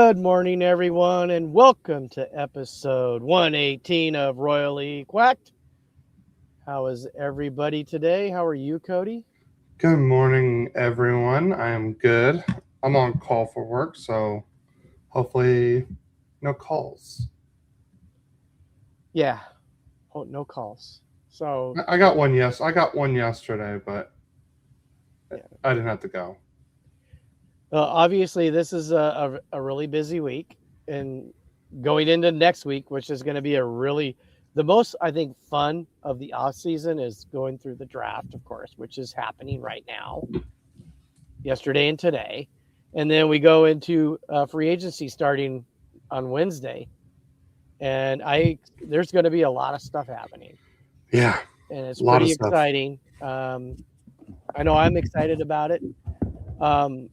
Good morning, everyone, and welcome to episode 118 of Royal Equked. How is everybody today? How are you, Cody? Good morning, everyone. I am good. I'm on call for work, so hopefully no calls. Yeah. Oh, no calls. So, I got one. Yes, I got one yesterday, but yeah. I didn't have to go. Obviously, this is a really busy week, and going into next week, which is going to be the most, I think, fun of the off season is going through the draft, of course, which is happening right now, yesterday and today. And then we go into free agency starting on Wednesday. And there's going to be a lot of stuff happening, Yeah, and it's a lot of pretty stuff. exciting. I know I'm excited about it. Um,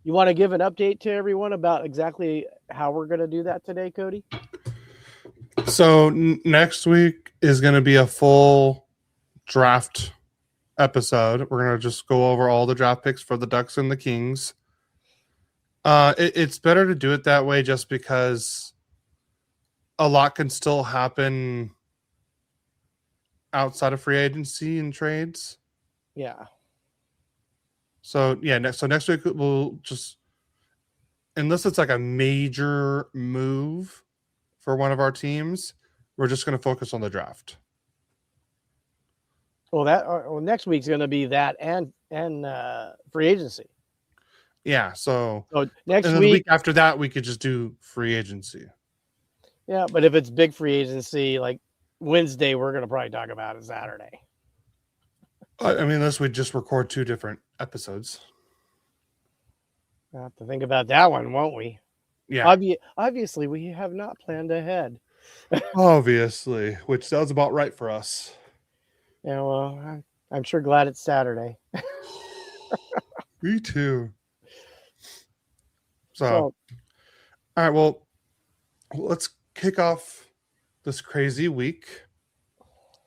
you want to give an update to everyone about exactly how we're going to do that today, Cody? So next week is going to be a full draft episode. We're going to just go over all the draft picks for the Ducks and the Kings. It's better to do it that way just because a lot can still happen outside of free agency and trades. Yeah. So next week we'll just, unless it's like a major move for one of our teams, we're just going to focus on the draft. Well, next week's going to be that and free agency. Yeah. So next and then the week, week after that, we could just do free agency. yeah. But if it's big free agency, like Wednesday, we're going to probably talk about it Saturday. I mean, unless we just record two different episodes. We'll have to think about that one, won't we? Yeah. Obviously, we have not planned ahead. Obviously, which sounds about right for us. Yeah, well, I'm sure glad it's Saturday. Me too. So, So, all right. Well, let's kick off this crazy week.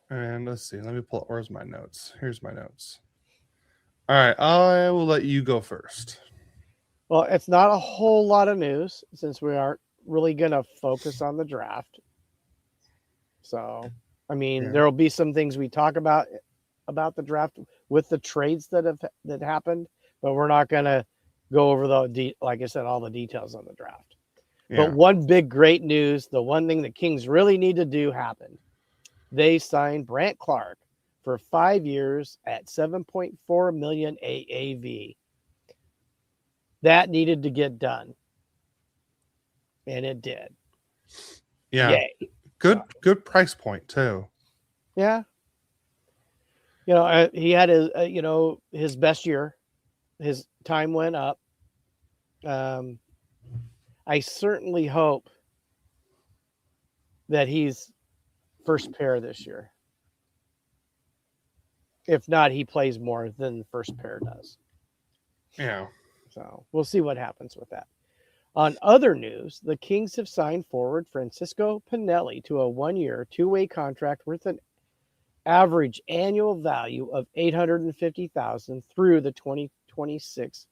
And let's see. Let me pull. Where's my notes? Here's my notes. All right. I will let you go first. well, it's not a whole lot of news since we aren't really going to focus on the draft. So, I mean, there will be some things we talk about the draft with the trades that happened, but we're not going to go over like I said, all the details on the draft. Yeah. But one big great news, the one thing the Kings really need to do happened. They signed Brant for 5 years at $7.4 million AAV. That needed to get done, and it did. Yeah. Yay. Good price point too. Yeah. He had his best year. His time went up. I certainly hope that he's first pair this year. If not, he plays more than the first pair does. Yeah. So we'll see what happens with that. On other news, the Kings have signed forward Francisco Pinelli to a 1-year, 2-way contract worth an average annual value of $850,000 through the 2026-2027.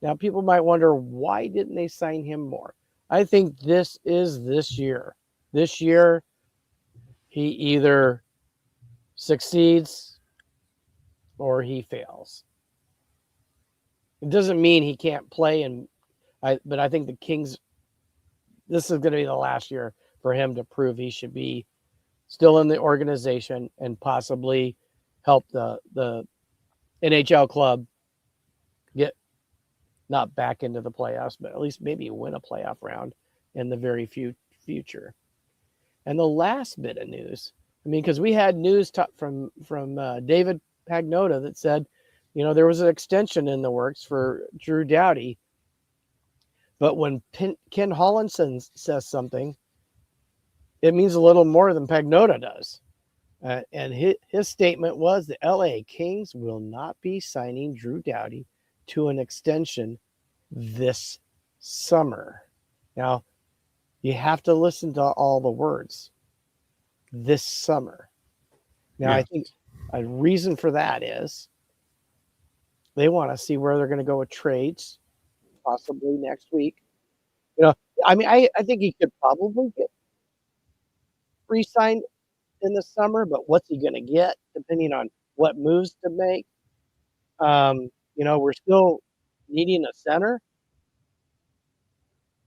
Now, people might wonder, why didn't they sign him more? I think this is this year. This year, he either succeeds or he fails. It doesn't mean he can't play, but I think the Kings, this is going to be the last year for him to prove he should be still in the organization and possibly help the NHL club get not back into the playoffs, but at least maybe win a playoff round in the very future. And the last bit of news, I mean, because we had news from David Pagnotta that said, there was an extension in the works for Drew Doughty. But when Ken Hollinson says something, it means a little more than Pagnotta does. And his statement was the LA Kings will not be signing Drew Doughty to an extension this summer. Now, you have to listen to all the words. This summer. Now, I think a reason for that is they want to see where they're going to go with trades possibly next week. You know, I mean, I think he could probably get re-signed in the summer, but what's he going to get depending on what moves to make? You know, we're still needing a center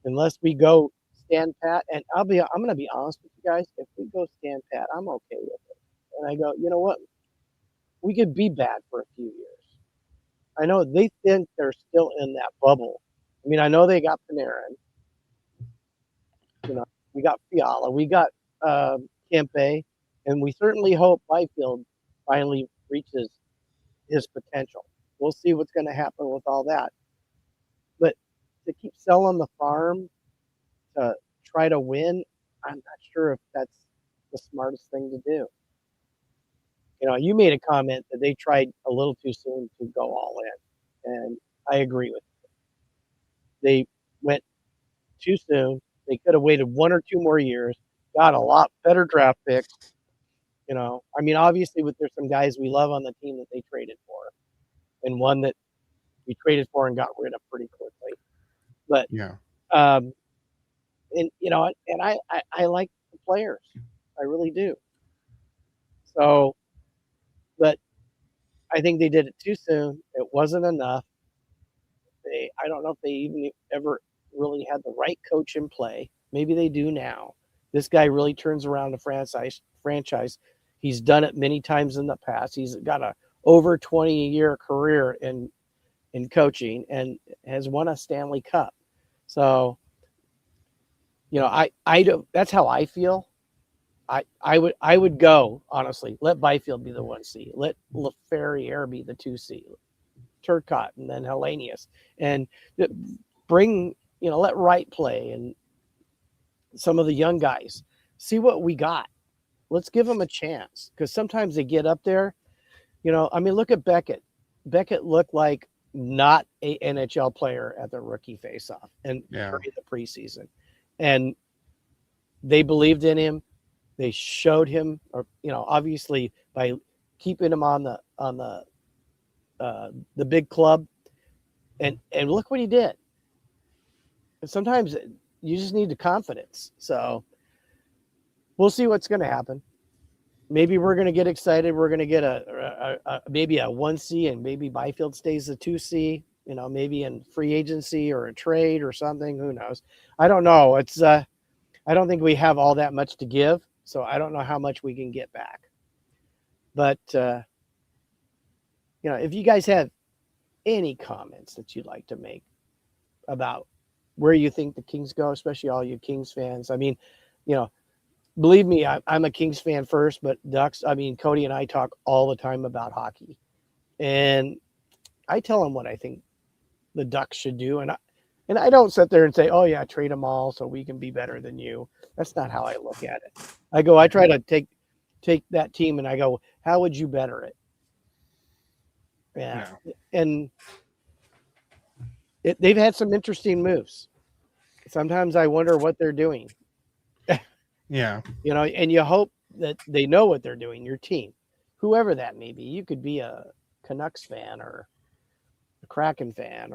unless we go stand pat. And I'm going to be honest with you guys. If we go stand pat, I'm okay with it. And I go, you know what? We could be bad for a few years. I know they think they're still in that bubble. I mean, I know they got Panarin. You know, we got Fiala, we got Kempe, and we certainly hope Byfield finally reaches his potential. We'll see what's going to happen with all that. But to keep selling the farm to try to win, I'm not sure if that's the smartest thing to do. You know, you made a comment that they tried a little too soon to go all in, and I agree with you. They went too soon. They could have waited 1 or 2 more years, got a lot better draft picks. You know, I mean, obviously, there's some guys we love on the team that they traded for, and one that we traded for and got rid of pretty quickly. But Yeah. And you know, and I like the players, I really do. So, but I think they did it too soon. It wasn't enough. I don't know if they even ever really had the right coach in play. Maybe they do now. This guy really turns around the franchise. He's done it many times in the past. He's got a over 20-year career in coaching and has won a Stanley Cup. So, you know, I don't. That's how I feel. I would go, honestly. Let Byfield be the 1C. Let LaFerriere be the 2C. Turcotte and then Hellenius. And bring, you know, let Wright play and some of the young guys. See what we got. Let's give them a chance. Because sometimes they get up there. You know, I mean, look at Beckett. Beckett looked like not a NHL player at the rookie faceoff and during the preseason. And they believed in him. They showed him, or you know, obviously by keeping him on the big club, and look what he did. And sometimes you just need the confidence. So we'll see what's going to happen. Maybe we're going to get excited. We're going to get maybe a 1C, and maybe Byfield stays a 2C. You know, maybe in free agency or a trade or something. Who knows? I don't know. It's I don't think we have all that much to give. So I don't know how much we can get back. But, you know, if you guys have any comments that you'd like to make about where you think the Kings go, especially all you Kings fans. I mean, you know, believe me, I'm a Kings fan first, but Ducks, I mean, Cody and I talk all the time about hockey. And I tell them what I think the Ducks should do. And I don't sit there and say, oh, yeah, trade them all so we can be better than you. That's not how I look at it. I try to take that team and I go, how would you better it? Yeah. And they've had some interesting moves. Sometimes I wonder what they're doing. Yeah. You know, and you hope that they know what they're doing, your team, whoever that may be. You could be a Canucks fan or a Kraken fan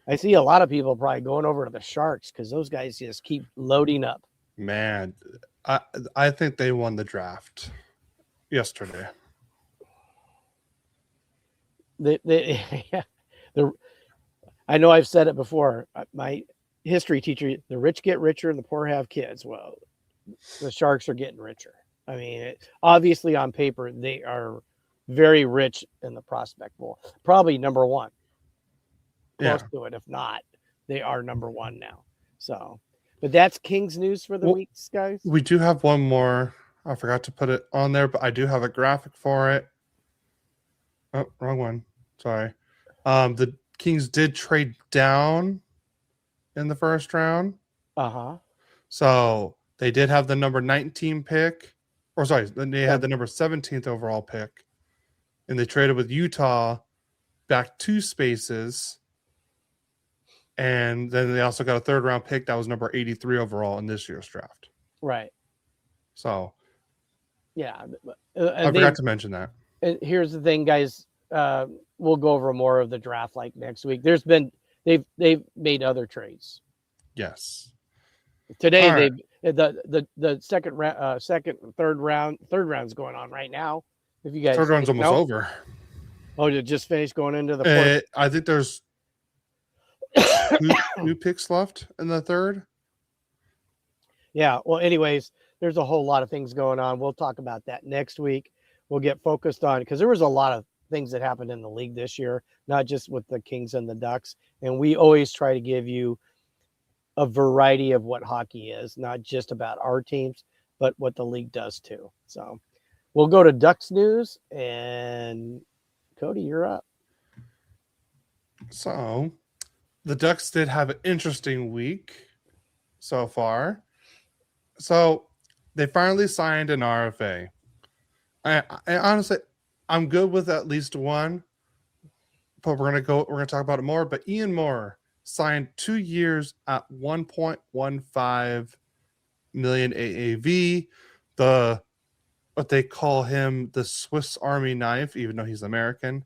I see a lot of people probably going over to the Sharks because those guys just keep loading up. Man, I think they won the draft yesterday. I know I've said it before. My history teacher, the rich get richer and the poor have kids. Well, the Sharks are getting richer. I mean, obviously on paper, they are very rich in the prospect pool. Probably number one. Close to it. If not, they are number one now. So, but that's Kings news for the week, guys. We do have one more. I forgot to put it on there, but I do have a graphic for it. Oh, wrong one. Sorry. The Kings did trade down in the first round. Uh-huh. So they did have the number 19 pick. Or sorry, they had the number 17th overall pick. And they traded with Utah back 2 spaces. And then they also got a 3rd round pick that was number 83 overall in this year's draft. Right. So, yeah. I forgot to mention that. Here's the thing, guys. We'll go over more of the draft like next week. There's been they've made other trades. Yes. Today All right. the second and third round's going on right now. If you guys Third round's didn't almost know. over. Oh, did it just finish going into the fourth? I think there's two picks left in the third. Yeah. Well, anyways, there's a whole lot of things going on. We'll talk about that next week. We'll get focused on because there was a lot of things that happened in the league this year, not just with the Kings and the Ducks. And we always try to give you a variety of what hockey is, not just about our teams, but what the league does too. So we'll go to Ducks news, and Cody, you're up. So the Ducks did have an interesting week so far. So they finally signed an RFA. I honestly, I'm good with at least one, but we're gonna talk about it more. But Ian Moore signed 2 years at 1.15 million AAV. What they call him the Swiss Army knife, even though he's American,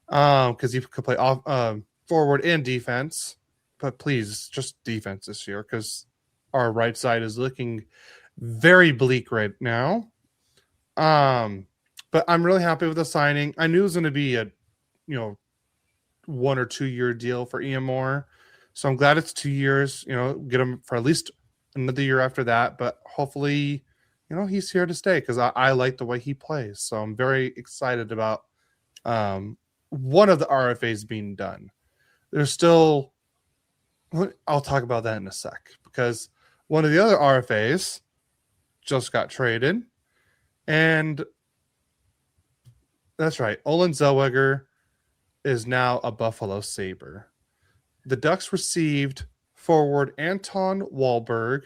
because he could play off forward and defense. But please, just defense this year, because our right side is looking very bleak right now. But I'm really happy with the signing. I knew it was going to be a 1 or 2 year deal for Ian Moore, so I'm glad it's 2 years. Get him for at least another year after that. But hopefully, he's here to stay because I like the way he plays. So I'm very excited about one of the RFAs being done. There's still, I'll talk about that in a sec, because one of the other RFAs just got traded, and that's right, Olen Zellweger is now a Buffalo Sabre. The Ducks received forward Anton Wahlberg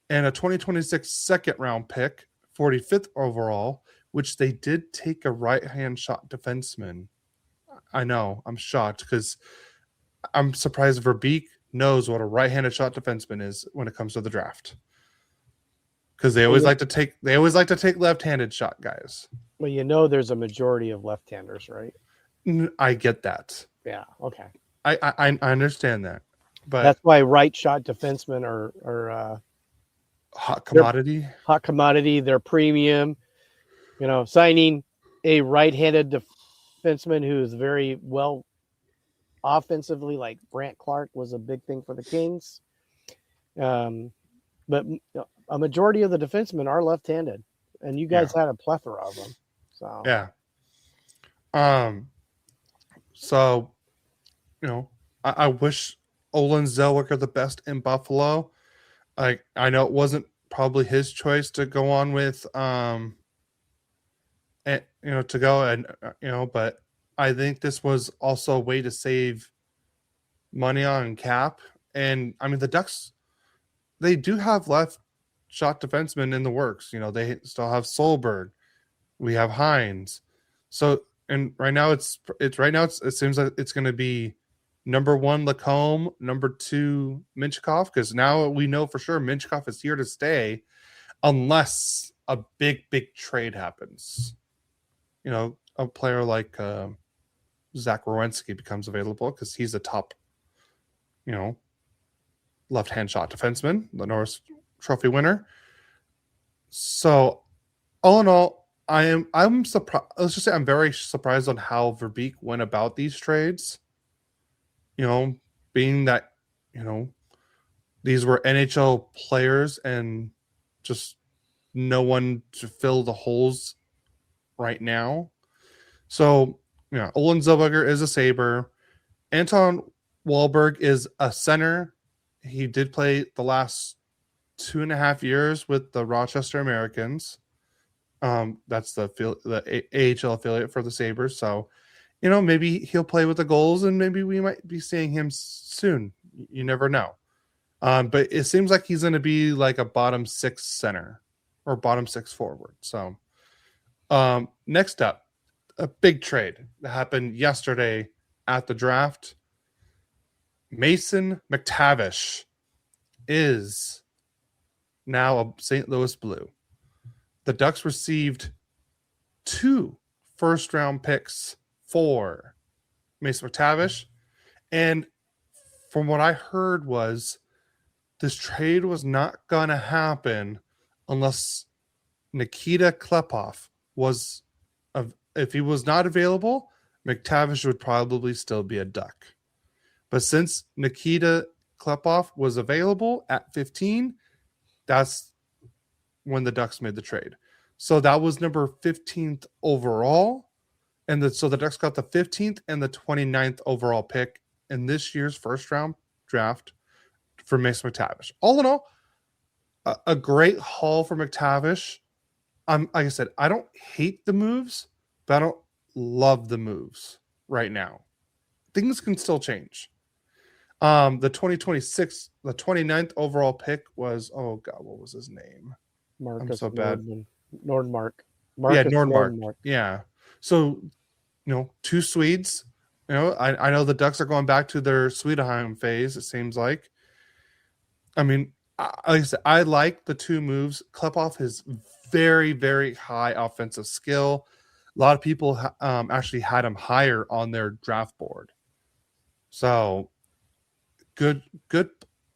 and a 2026 second round pick, 45th overall, which they did take a right-hand shot defenseman. I know, I'm shocked because I'm surprised Verbeek knows what a right-handed shot defenseman is when it comes to the draft. Because they always like to take left-handed shot guys. Well, there's a majority of left-handers, right? I get that. Yeah. Okay. I understand that, but that's why right shot defensemen are hot commodity. Hot commodity. They're premium. Signing a right-handed defenseman who is very well offensively, like Brant Clark, was a big thing for the Kings. But a majority of the defensemen are left-handed, and you guys had a plethora of them. So yeah. So, I wish Olen Zellweger the best in Buffalo. I know it wasn't probably his choice to go on with, but I think this was also a way to save money on cap. And I mean, the Ducks, they do have left shot defensemen in the works. They still have Solberg. We have Hines. So, and right now it seems like it's going to be number 1 Lacombe, number 2 Minchikov, because now we know for sure Minchikov is here to stay unless a big trade happens. A player like Zach Werenski becomes available because he's a top, left-hand shot defenseman, the Norris Trophy winner. So, all in all, I'm surprised. Let's just say I'm very surprised on how Verbeek went about these trades. Being that these were NHL players and just no one to fill the holes right now. So, Olen Zellweger is a Sabre. Anton Wahlberg is a center. He did play the last 2.5 years with the Rochester Americans. That's the AHL affiliate for the Sabres. So, maybe he'll play with the goals, and maybe we might be seeing him soon. You never know. But it seems like he's going to be like a bottom 6 center or bottom 6 forward. So, next up, a big trade that happened yesterday at the draft. Mason McTavish is now a St. Louis Blue. The Ducks received 2 first-round picks for Mason McTavish and from what I heard was this trade was not going to happen unless Nikita Klepov was, if he was not available, McTavish would probably still be a Duck. But since Nikita Klepov was available at 15, that's when the Ducks made the trade. So that was number 15th overall. And so the Ducks got the 15th and the 29th overall pick in this year's first round draft for Mason McTavish. All in all, a great haul for McTavish. Like I said, I don't hate the moves, but I don't love the moves right now. Things can still change. The 2026, the 29th overall pick was, oh God, what was his name? Marcus I'm so bad. Nordmark. Yeah, Nordmark. Yeah. So, two Swedes. I know the Ducks are going back to their Swedenheim phase, it seems like. I mean, like I said, I like the two moves. Klepov is very, very high offensive skill. A lot of people actually had him higher on their draft board. So, good,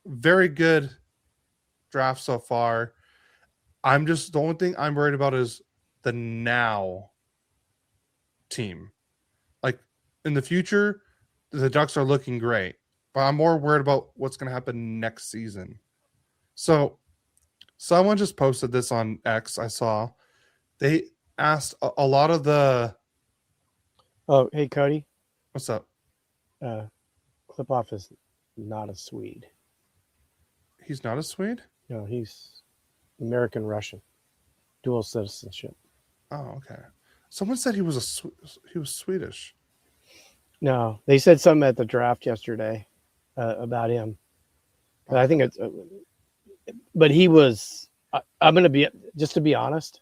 very good draft so far. The only thing I'm worried about is the now team. Like in the future, the Ducks are looking great, but I'm more worried about what's going to happen next season. So someone just posted this on X. I saw they asked a lot of the. Oh, hey, Cody. What's up? Klepov is not a Swede. He's not a Swede? No, he's American Russian, dual citizenship. Oh, okay. Someone said he was Swedish. No, they said something at the draft yesterday about him. But I think it's, but he was. I'm going to be, just to be honest.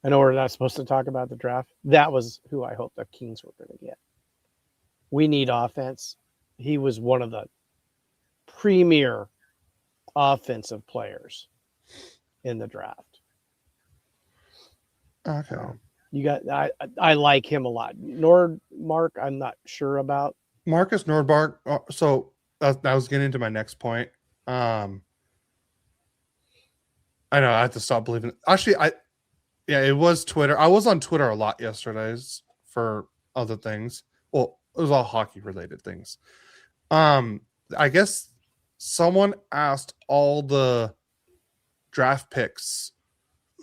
I know we're not supposed to talk about the draft. That was who I hoped the Kings were going to get. We need offense. He was one of the premier offensive players in the draft. Okay. You got, I like him a lot. Nordmark, I'm not sure about. Marcus Nordmark. So that was getting into my next point. I know I have to stop believing. Actually, it was Twitter. I was on Twitter a lot yesterday for other things. Well, it was all hockey related things. I guess someone asked all the draft picks,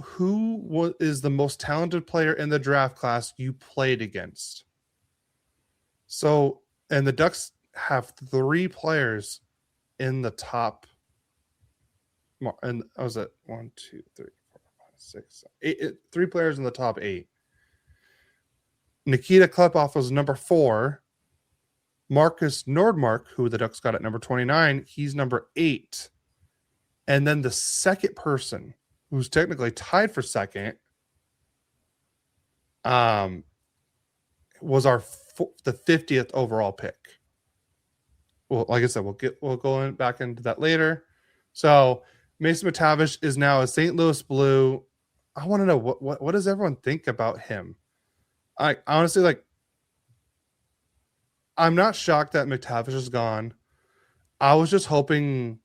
who is the most talented player in the draft class you played against? So, and the Ducks have 3 players in the top. And I was at 1, 2, 3, 4, 5, 6, 8. 3 players in the top 8. Nikita Klepov was number 4. Marcus Nordmark, who the Ducks got at number 29, he's number 8. And then the second person, who's technically tied for second, was the 50th overall pick. Well, like I said, we'll go back into that later. So Mason McTavish is now a St. Louis Blue. I want to know what does everyone think about him? I honestly, I'm not shocked that McTavish is gone. I was just hoping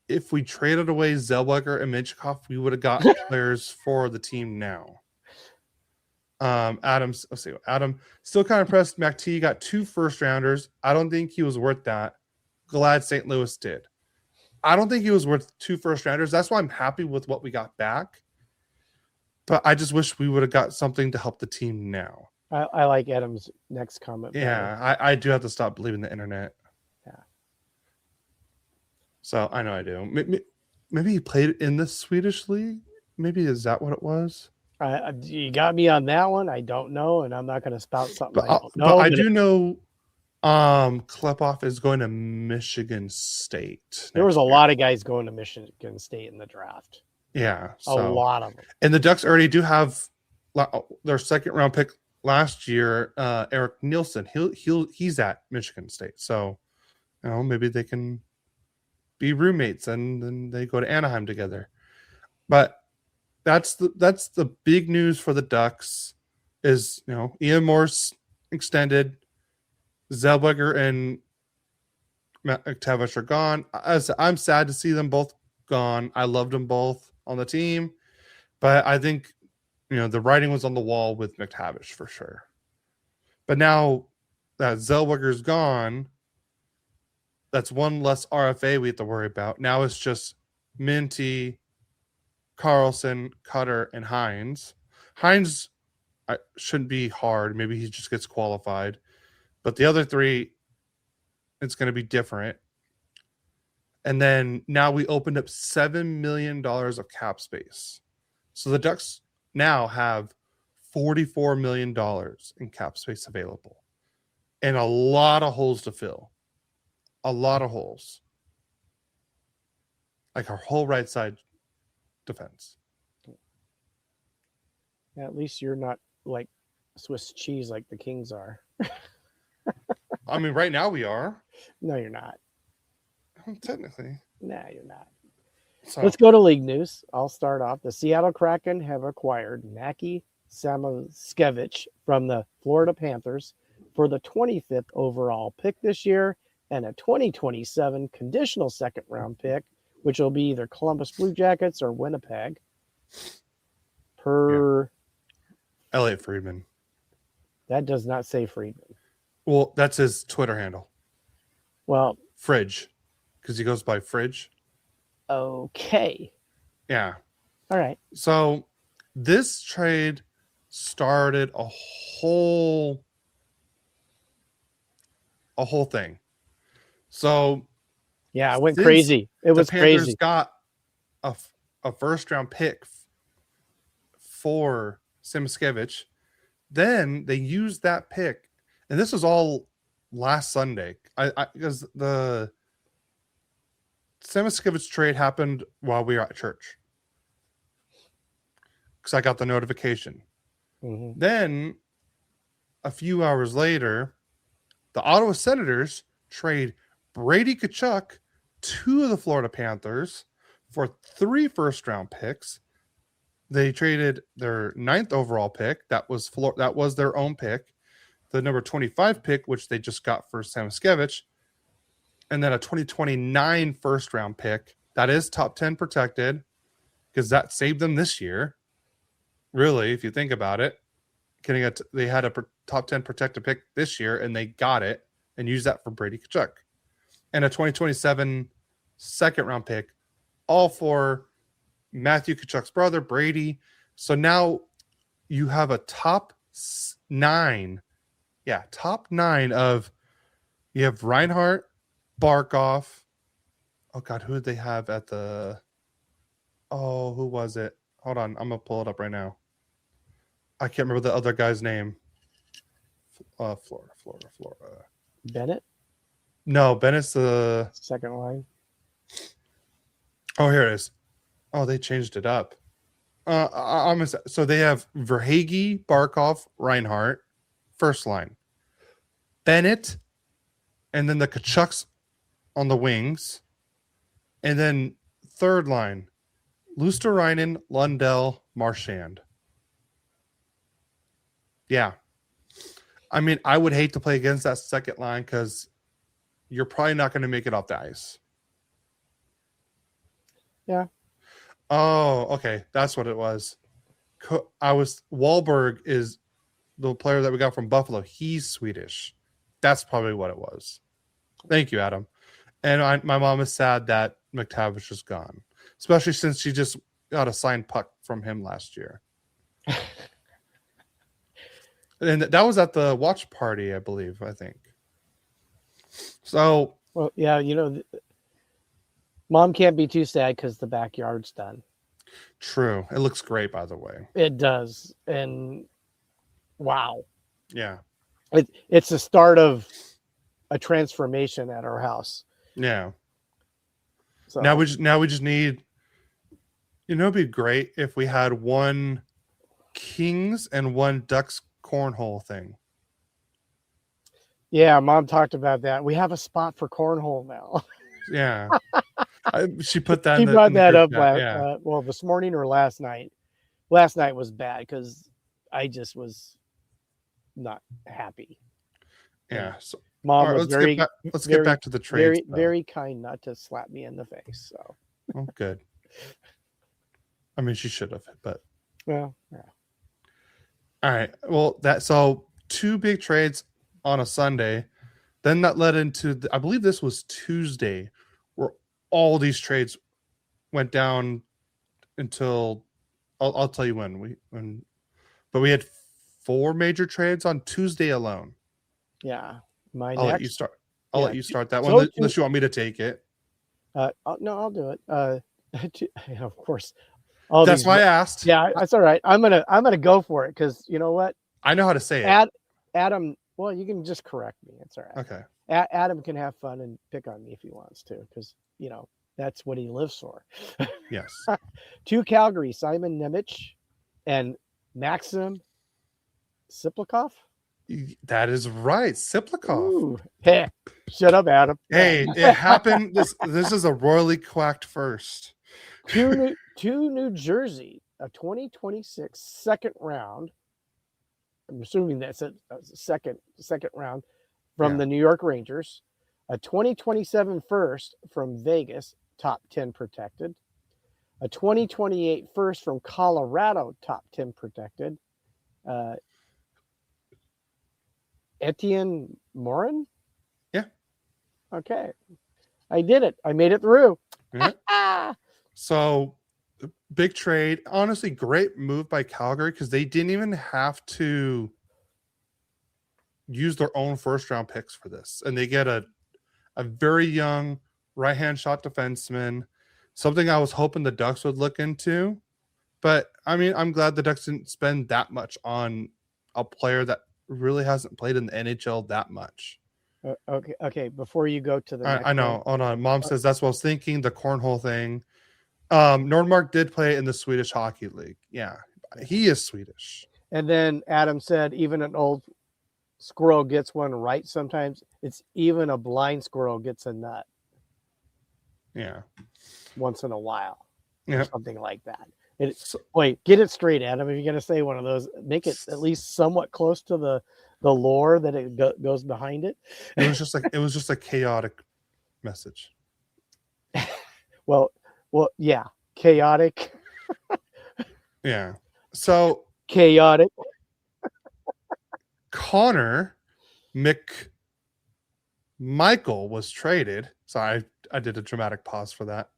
if we traded away Zellweger and Minchikov, we would have got players for the team now. Adam still kind of impressed. McT got 2 first-rounders. I don't think he was worth that. Glad St. Louis did. I don't think he was worth 2 first-rounders. That's why I'm happy with what we got back. But I just wish we would have got something to help the team now. I like Adam's next comment. Yeah, I do have to stop believing the internet. Yeah. So I know I do. Maybe he played in the Swedish league. Maybe is that what it was? You got me on that one. I don't know, and I'm not going to spout something I don't know. But I do know Klepov is going to Michigan State. There was a lot of guys going to Michigan State in the draft. Yeah. A lot of them. And the Ducks already do have their second round pick last year, Eric Nielsen. He's at Michigan State. So, maybe they can be roommates and then they go to Anaheim together. But that's the big news for the Ducks is, Ian Morse extended. Zellweger and McTavish are gone. I'm sad to see them both gone. I loved them both on the team, but I think the writing was on the wall with McTavish for sure. But now that Zellweger's gone, that's one less RFA we have to worry about. Now it's just Minty, Carlson, Cutter, and Hines. Hines shouldn't be hard. Maybe he just gets qualified. But the other three, it's going to be different. And then now we opened up $7 million of cap space. So the Ducks now have $44 million in cap space available. And a lot of holes to fill. A lot of holes. Like our whole right side defense. At least you're not like Swiss cheese like the Kings are. I mean, right now we are. No, you're not. Technically. No, you're not. So, let's go to league news. I'll start off. The Seattle Kraken have acquired Mackie Samoskevich from the Florida Panthers for the 25th overall pick this year and a 2027 conditional second round pick, which will be either Columbus Blue Jackets or Winnipeg. Elliot Friedman. That does not say Friedman. Well, that's his Twitter handle. Well, Fridge, because he goes by Fridge. Okay. Yeah. All right. So this trade started a whole thing. So yeah, it went crazy. It was the Panthers crazy. Got a first round pick for Samoskevich. Then they used that pick, and this was all last Sunday. Because the Samoskevich trade happened while we were at church, because I got the notification. Mm-hmm. Then a few hours later, the Ottawa Senators trade Brady Tkachuk to the Florida Panthers for 3 first-round picks. They traded their 9th overall pick. That was their own pick. The number 25 pick, which they just got for Samoskevich, and then a 2029 first-round pick. That is top 10 protected, because that saved them this year. Really, if you think about it, they had a top 10 protected pick this year, and they got it and used that for Brady Tkachuk. And a 2027 second-round pick, all for Matthew Tkachuk's brother, Brady. So now you have a top 9. Yeah, top 9 of... You have Reinhart, Barkov. Oh, God, who did they have at the... Oh, who was it? Hold on, I'm going to pull it up right now. I can't remember the other guy's name. Florida. Bennett? No, Bennett's the... Second line. Oh, here it is. Oh, they changed it up. So they have Verhaeghe, Barkov, Reinhart, first line. Bennett, and then the Tkachuks on the wings. And then third line, Luosterainen, Lundell, Marchand. Yeah. I mean, I would hate to play against that second line, because you're probably not going to make it off the ice. Yeah. Oh, okay. That's what it was. Wahlberg is the player that we got from Buffalo. He's Swedish. That's probably what it was. Thank you, Adam. And my mom is sad that McTavish is gone, especially since she just got a signed puck from him last year. And that was at the watch party, I think. So, well, yeah, Mom can't be too sad because the backyard's done. True. It looks great, by the way. It does. And wow. Yeah. It's the start of a transformation at our house. Yeah. So now we just need, it'd be great if we had one Kings and one Ducks cornhole thing. Yeah, Mom talked about that. We have a spot for cornhole now. Yeah. She put that. She brought that up this morning or last night. Last night was bad because I just was not happy. Yeah. Mom All right, was very, let's get very, back to the trades. very kind not to slap me in the face. So, Oh, good. I mean, she should have, but well, yeah. all right. Well, so 2 big trades on a Sunday. Then that led into I believe this was Tuesday, where all these trades went down until I'll tell you but we had 4 major trades on Tuesday alone. Yeah. My I'll next. let you start. Yeah, Let you start that so one unless you want me to take it. No, I'll do it. Of course. That's why I asked. Yeah, that's all right. I'm gonna go for it because you know what? I know how to say it. Adam. Well, you can just correct me. It's all right. Okay. Adam can have fun and pick on me if he wants to, because you know that's what he lives for. Yes. To Calgary, Simon Nemec and Maxim Siplikov. That is right. Siplikov. Ooh, hey, shut up, Adam. Hey, it happened. This is a royally quacked first. To New Jersey, a 2026 second round. I'm assuming that's a second round from the New York Rangers, a 2027 first from Vegas, top 10 protected, a 2028 first from Colorado, top 10 protected, Etienne Morin. Yeah. Okay. I did it. I made it through. Yeah. So big trade. Honestly, great move by Calgary because they didn't even have to use their own first round picks for this. And they get a very young right hand shot defenseman, something I was hoping the Ducks would look into. But I mean, I'm glad the Ducks didn't spend that much on a player that really hasn't played in the NHL that much. Okay. Before you go to the next I know. one. Hold on. Mom says that's what I was thinking. The cornhole thing. Nordmark did play in the Swedish Hockey League. Yeah, he is Swedish. And then Adam said, even an old squirrel gets one right sometimes. It's even a blind squirrel gets a nut. Yeah. Once in a while. Yeah. Or something like that. Wait, get it straight, Adam. If you're going to say one of those, make it at least somewhat close to the lore that it goes behind it. It was just a chaotic message. Well, yeah, chaotic. Yeah. So chaotic. Connor McMichael was traded. Sorry, I did a dramatic pause for that.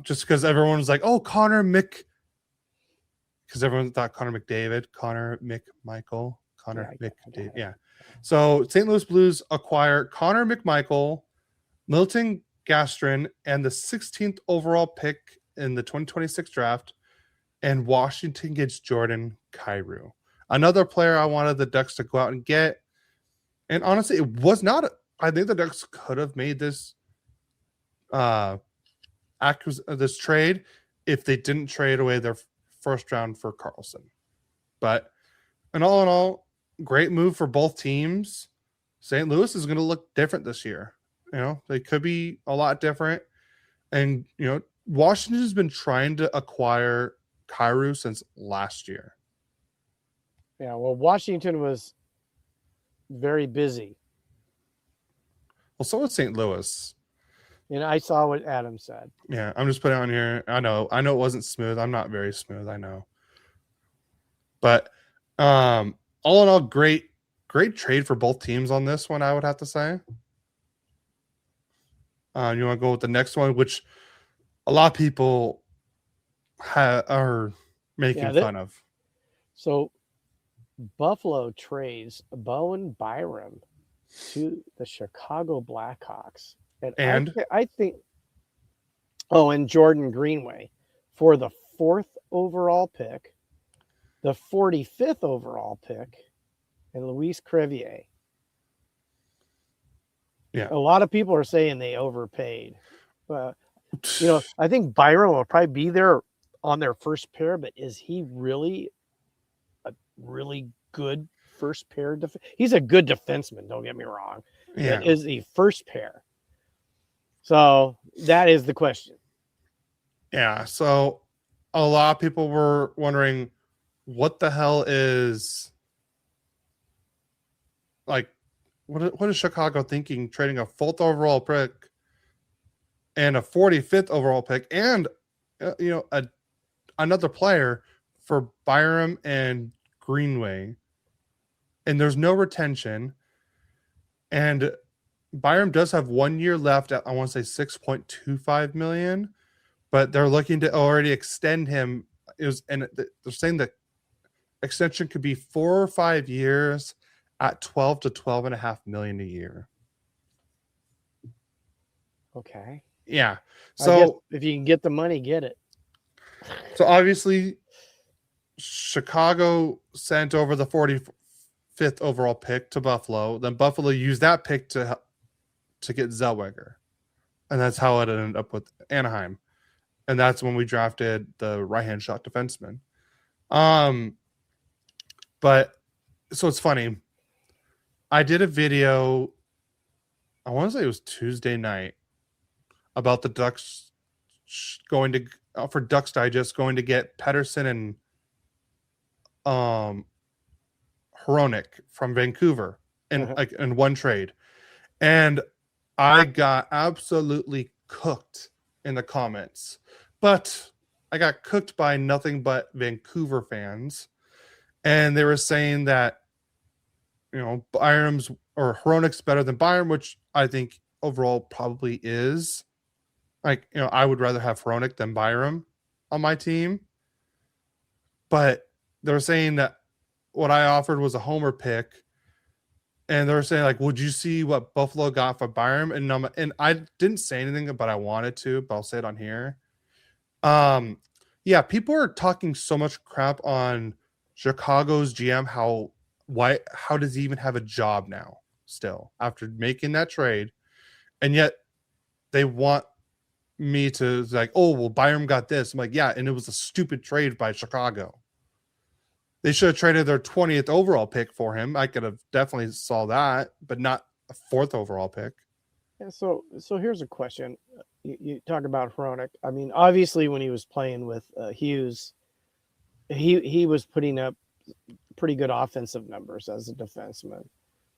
Just because everyone was like, "Oh, because everyone thought Connor McDavid, Connor McMichael, Connor McDavid. Yeah. So St. Louis Blues acquire Connor McMichael, Milton Gastrin, and the 16th overall pick in the 2026 draft, and Washington gets Jordan Kyrou, another player I wanted the Ducks to go out and get. And honestly, it was not. I think the Ducks could have made this this trade if they didn't trade away their first round for Carlson. But in all, great move for both teams. St. Louis is going to look different this year. You know, they could be a lot different. And, you know, Washington has been trying to acquire Kyrou since last year. Yeah, well, Washington was very busy. Well, so was St. Louis. And I saw what Adam said. Yeah, I'm just putting it on here. I know it wasn't smooth. I'm not very smooth, I know. But all in all, great trade for both teams on this one, I would have to say. You want to go with the next one, which a lot of people are making fun of. So Buffalo trades Bowen Byram to the Chicago Blackhawks. And I think, and Jordan Greenway for the 4th overall pick, the 45th overall pick, and Luis Crevier. Yeah. A lot of people are saying they overpaid. You know, I think Byram will probably be there on their first pair, but is he really a really good first pair? He's a good defenseman, don't get me wrong. Yeah. Is he first pair? So that is the question. Yeah. So a lot of people were wondering what the hell is like what is Chicago thinking trading a 4th overall pick and a 45th overall pick and another player for Byram and Greenway, and there's no retention, and Byram does have 1 year left at, I want to say, $6.25 million, but they're looking to already extend him. They're saying that extension could be 4 or 5 years at 12 to 12.5 million a year. Okay. Yeah. I guess So if you can get the money, get it. so obviously Chicago sent over the 45th overall pick to Buffalo. Then Buffalo used that pick to get Zellweger. And that's how it ended up with Anaheim. And that's when we drafted the right-hand shot defenseman. But so it's funny. I did a video, I want to say it was Tuesday night, about the Ducks going to for Ducks Digest going to get Pettersson and Hronek from Vancouver in one trade. And I got absolutely cooked in the comments. But I got cooked by nothing but Vancouver fans. And they were saying that, Byram's or Hronek's better than Byram, which I think overall probably is. I would rather have Hronek than Byram on my team. But they were saying that what I offered was a homer pick. And they were saying, would you see what Buffalo got for Byram? And I didn't say anything, but I wanted to, but I'll say it on here. Yeah, people are talking so much crap on Chicago's GM. How does he even have a job now still after making that trade? And yet they want me to Byram got this. I'm like, yeah, and it was a stupid trade by Chicago. They should have traded their 20th overall pick for him. I could have definitely saw that, but not a 4th overall pick. Yeah, so here's a question. You talk about Hronek. I mean, obviously when he was playing with Hughes, he was putting up pretty good offensive numbers as a defenseman.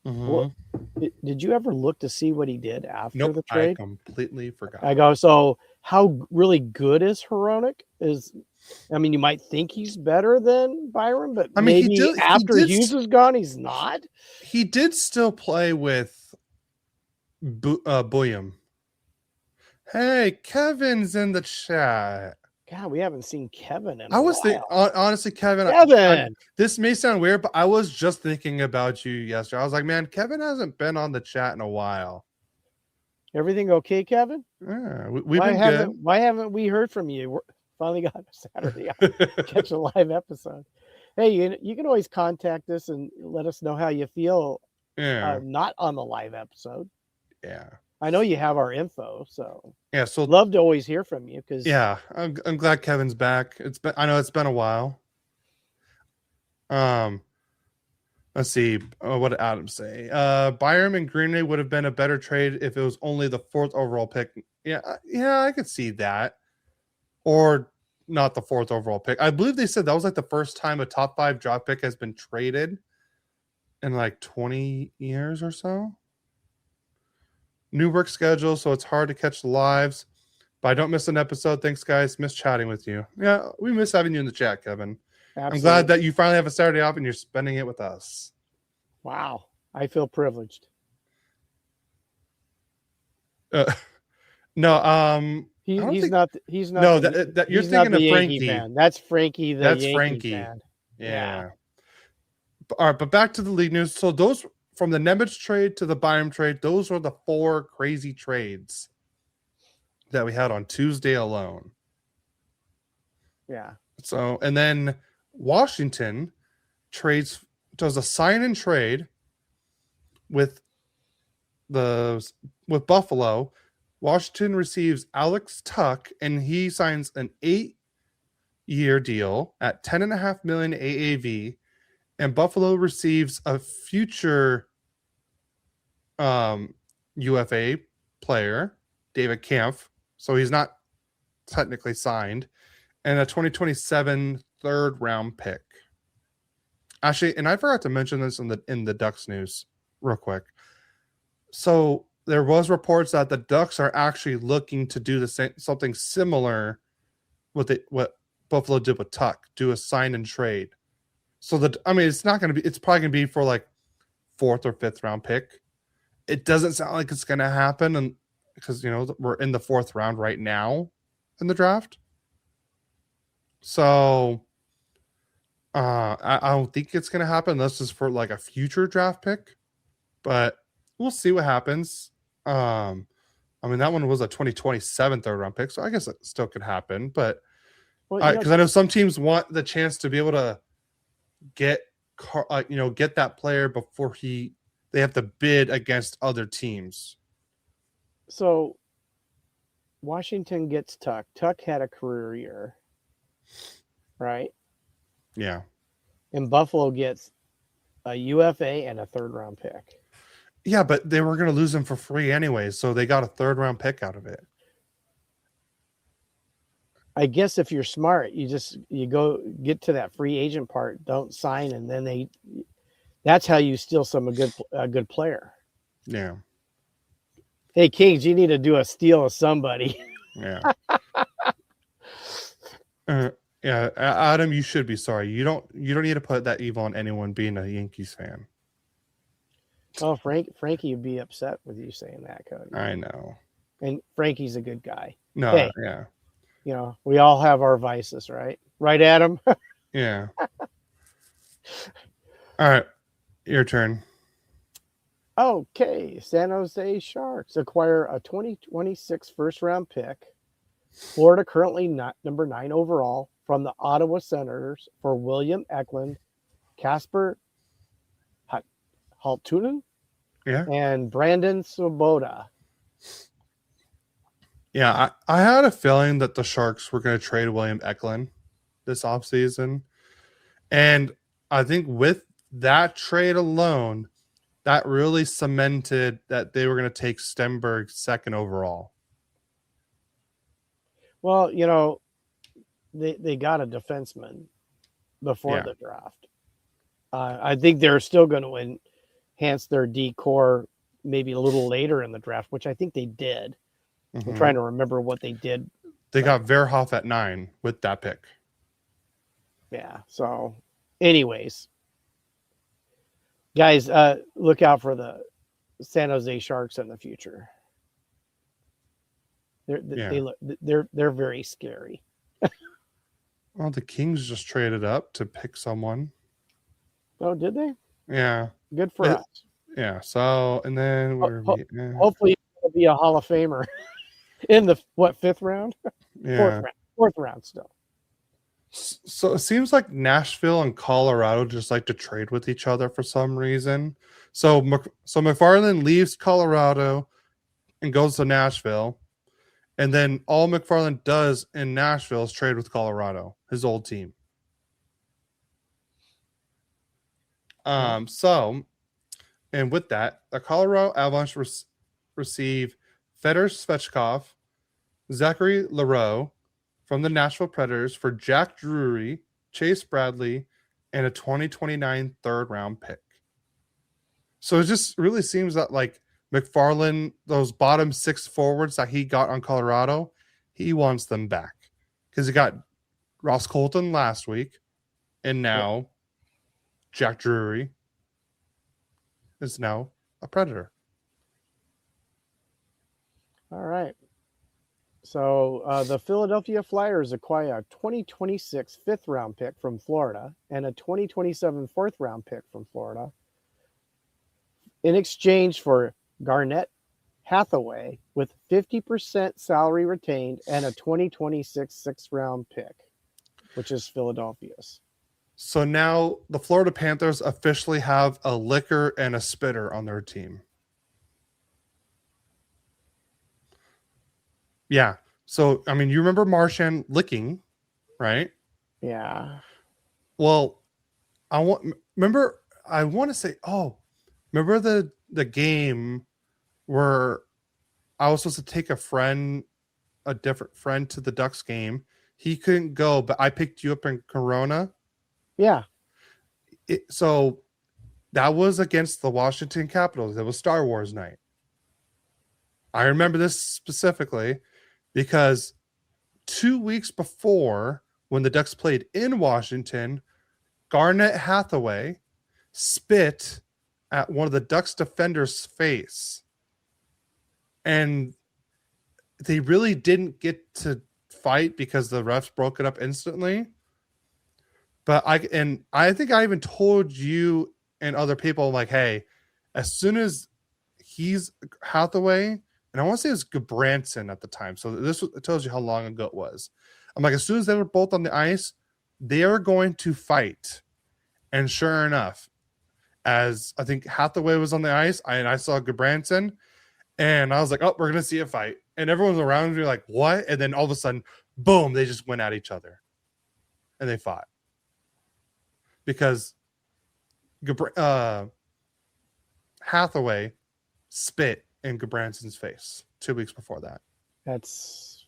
Mm-hmm. Well, did you ever look to see what he did after the trade? I completely forgot. I go, so how really good is Hronek? You might think he's better than Byram, but maybe after Hughes is gone, he's not. He did still play with William. Hey, Kevin's in the chat. God, we haven't seen Kevin in a while. Honestly, Kevin. This may sound weird, but I was just thinking about you yesterday. I was like, man, Kevin hasn't been on the chat in a while. Everything okay, Kevin? Yeah, we've been good. Why haven't we heard from you? We're finally got a Saturday catch a live episode. Hey, you can always contact us and let us know how you feel. Yeah. Not on the live episode. Yeah. I know you have our info, so yeah. So love to always hear from you because I'm glad Kevin's back. I know it's been a while. Let's see. What did Adam say? Byram and Greenway would have been a better trade if it was only the 4th overall pick. Yeah, I could see that. Or not the 4th overall pick. I believe they said that was the first time a top 5 draft pick has been traded in 20 years or so. New work schedule, so it's hard to catch the lives. But I don't miss an episode. Thanks, guys. Miss chatting with you. Yeah, we miss having you in the chat, Kevin. Absolutely. I'm glad that you finally have a Saturday off and you're spending it with us. Wow. I feel privileged. No, he's not. No, that you're thinking of Frankie. Fan. That's Frankie. That's Yankee Frankie. Fan. Yeah. All right, but back to the league news. So those from the Nemec trade to the Byram trade, those were the 4 crazy trades that we had on Tuesday alone. Yeah. So, and then Washington does a sign and trade with Buffalo. Washington receives Alex Tuck, and he signs an 8-year deal at $10.5 million AAV. And Buffalo receives a future UFA player, David Kampf. So he's not technically signed. And a 2027 third-round pick. Actually, and I forgot to mention this in the Ducks news real quick. So there was reports that the Ducks are actually looking to do the same, something similar with what Buffalo did with Tuck, do a sign and trade. So it's not going to be, it's probably going to be for like 4th or 5th round pick. It doesn't sound like it's going to happen, and because we're in the 4th round right now in the draft. So I don't think it's going to happen unless it's for like a future draft pick, but we'll see what happens. That one was a 2027 third round pick, so I guess it still could happen. But because I know some teams want the chance to be able to get that player before they have to bid against other teams. So Washington gets Tuck. Tuck had a career year, right? Yeah. And Buffalo gets a UFA and a 3rd round pick. Yeah, but they were going to lose him for free anyway, so they got a 3rd round pick out of it. I guess if you're smart, you go get to that free agent part, don't sign, and then that's how you steal a good player. Yeah. Hey, Kings, you need to do a steal of somebody. Yeah. Yeah, Adam, you should be sorry. You don't need to put that evil on anyone being a Yankees fan. Oh, Frankie would be upset with you saying that, Cody. I know. And Frankie's a good guy. No, hey, yeah. We all have our vices, right? Right, Adam? Yeah. All right. Your turn. Okay. San Jose Sharks acquire a 2026 first-round pick. Florida currently not number 9 overall from the Ottawa Senators for William Eklund, Casper Haltunen, and Brandon Svoboda. Yeah, I had a feeling that the Sharks were going to trade William Eklund this offseason. And I think with that trade alone, that really cemented that they were going to take Stenberg 2nd overall. Well, they got a defenseman before the draft. I think they're still going to enhance their D core maybe a little later in the draft, which I think they did. Mm-hmm. I'm trying to remember what they did. They got Verhoff at 9 with that pick. Yeah. So, anyways, guys, look out for the San Jose Sharks in the future. They're very scary. Well, the Kings just traded up to pick someone. Oh, did they? Yeah. Good for us. Yeah. So, and then hopefully it'll be a Hall of Famer in the 5th round? Yeah. 4th round still. So it seems like Nashville and Colorado just like to trade with each other for some reason. So McFarland leaves Colorado and goes to Nashville. And then all McFarland does in Nashville is trade with Colorado, his old team. And with that, the Colorado Avalanche receive Fedor Svechkov, Zachary Leroux from the Nashville Predators for Jack Drury, Chase Bradley, and a 2029 third round pick. So it just really seems that like McFarland, those bottom 6 forwards that he got on Colorado, he wants them back because he got Ross Colton last week, and now Jack Drury is now a Predator. All right. So the Philadelphia Flyers acquire a 2026 5th round pick from Florida and a 2027 4th round pick from Florida in exchange for Garnett Hathaway with 50% salary retained and a 2026 6th round pick, which is Philadelphia's. So now the Florida Panthers officially have a licker and a spitter on their team. Yeah. So, I mean, you remember Marchand licking, right? Yeah. Well, remember the game where I was supposed to take a different friend to the Ducks game. He couldn't go, but I picked you up in Corona. Yeah. So that was against the Washington Capitals. It was Star Wars night. I remember this specifically because 2 weeks before, when the Ducks played in Washington, Garnet Hathaway spit at one of the Ducks defenders' face. And they really didn't get to fight because the refs broke it up instantly. But I think I even told you and other people, like, hey, as soon as he's Hathaway, and I want to say it was Gabranson at the time. So it tells you how long ago it was. I'm like, as soon as they were both on the ice, they are going to fight. And sure enough, as I think Hathaway was on the ice, and I saw Gabranson, and I was like, oh, we're going to see a fight. And everyone's around me like, what? And then all of a sudden, boom, they just went at each other. And they fought. Because Hathaway spit in Gabranson's face 2 weeks before that. That's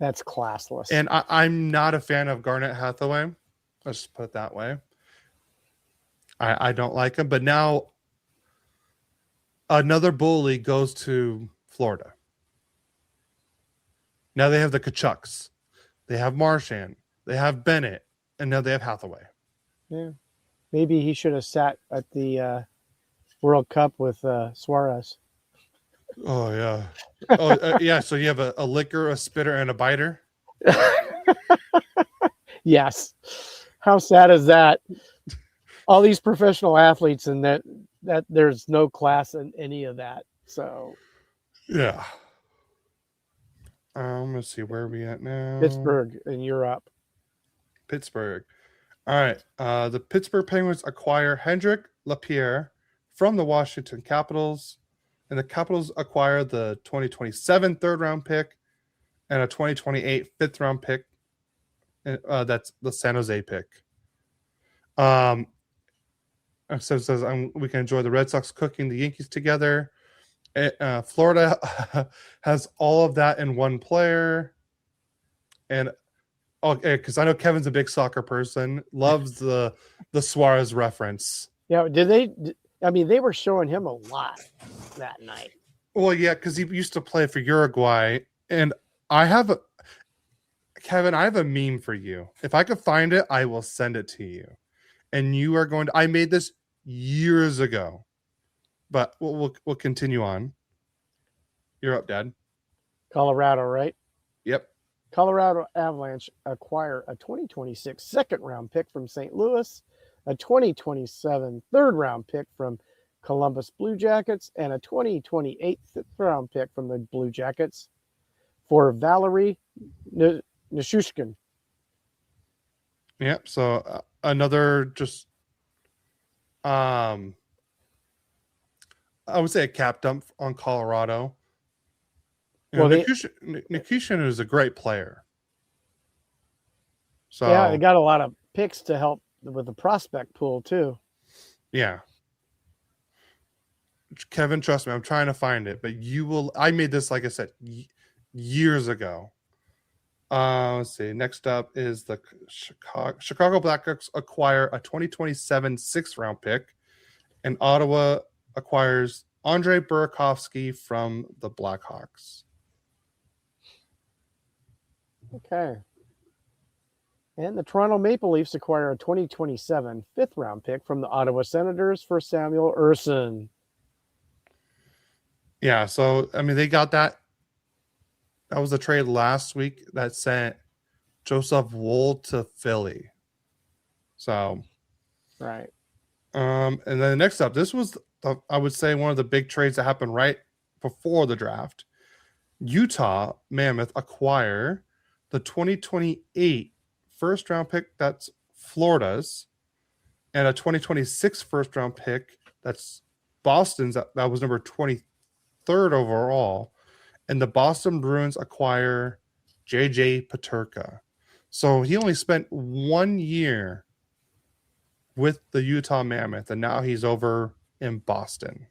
classless. And I'm not a fan of Garnet Hathaway. Let's just put it that way. I don't like him. But now another bully goes to Florida. Now they have the Kachucks. They have Marchand. They have Bennett. And now they have Hathaway. Yeah. Maybe he should have sat at the World Cup with Suarez. Oh, yeah. Oh, yeah. So you have a licker, a spitter, and a biter? Yes. How sad is that? All these professional athletes, and that there's no class in any of that. So, yeah. Let's see, where are we at now? Pittsburgh, and you're up. Pittsburgh. All right. The Pittsburgh Penguins acquire Hendrik Lapierre from the Washington Capitals, and the Capitals acquire the 2027 third-round pick and a 2028 fifth-round pick. That's the San Jose pick. So it says we can enjoy the Red Sox cooking the Yankees together. Florida has all of that in one player. And because I know Kevin's a big soccer person, loves the Suarez reference. Yeah, they were showing him a lot that night. Well, yeah, because he used to play for Uruguay, and Kevin, I have a meme for you. If I could find it, I will send it to you. And you are going to. I made this years ago, but we'll continue on. You're up, Dad. Colorado, right? Yep. Colorado Avalanche acquire a 2026 second-round pick from St. Louis, a 2027 third-round pick from Columbus Blue Jackets, and a 2028 fifth-round pick from the Blue Jackets for Valerie Nishushkin. Yep. So another just, I would say a cap dump on Colorado. Nikushin is a great player. So yeah, they got a lot of picks to help with the prospect pool too. Yeah. Kevin, trust me, I'm trying to find it, but you will. I made this, like I said, years ago. Let's see. Next up is the Chicago Blackhawks acquire a 2027 sixth-round pick, and Ottawa acquires Andrei Burakovsky from the Blackhawks. Okay. And the Toronto Maple Leafs acquire a 2027 fifth-round pick from the Ottawa Senators for Samuel Ersson. Yeah, so, I mean, they got that. That was a trade last week that sent Joseph Woll to Philly. So, right. And then next up, this was, I would say, one of the big trades that happened right before the draft. Utah Mammoth acquire the 2028 first-round pick, that's Florida's, and a 2026 first-round pick, that's Boston's, that was number 23rd overall. And the Boston Bruins acquire JJ Peterka. So he only spent 1 year with the Utah Mammoth, and now he's over in Boston.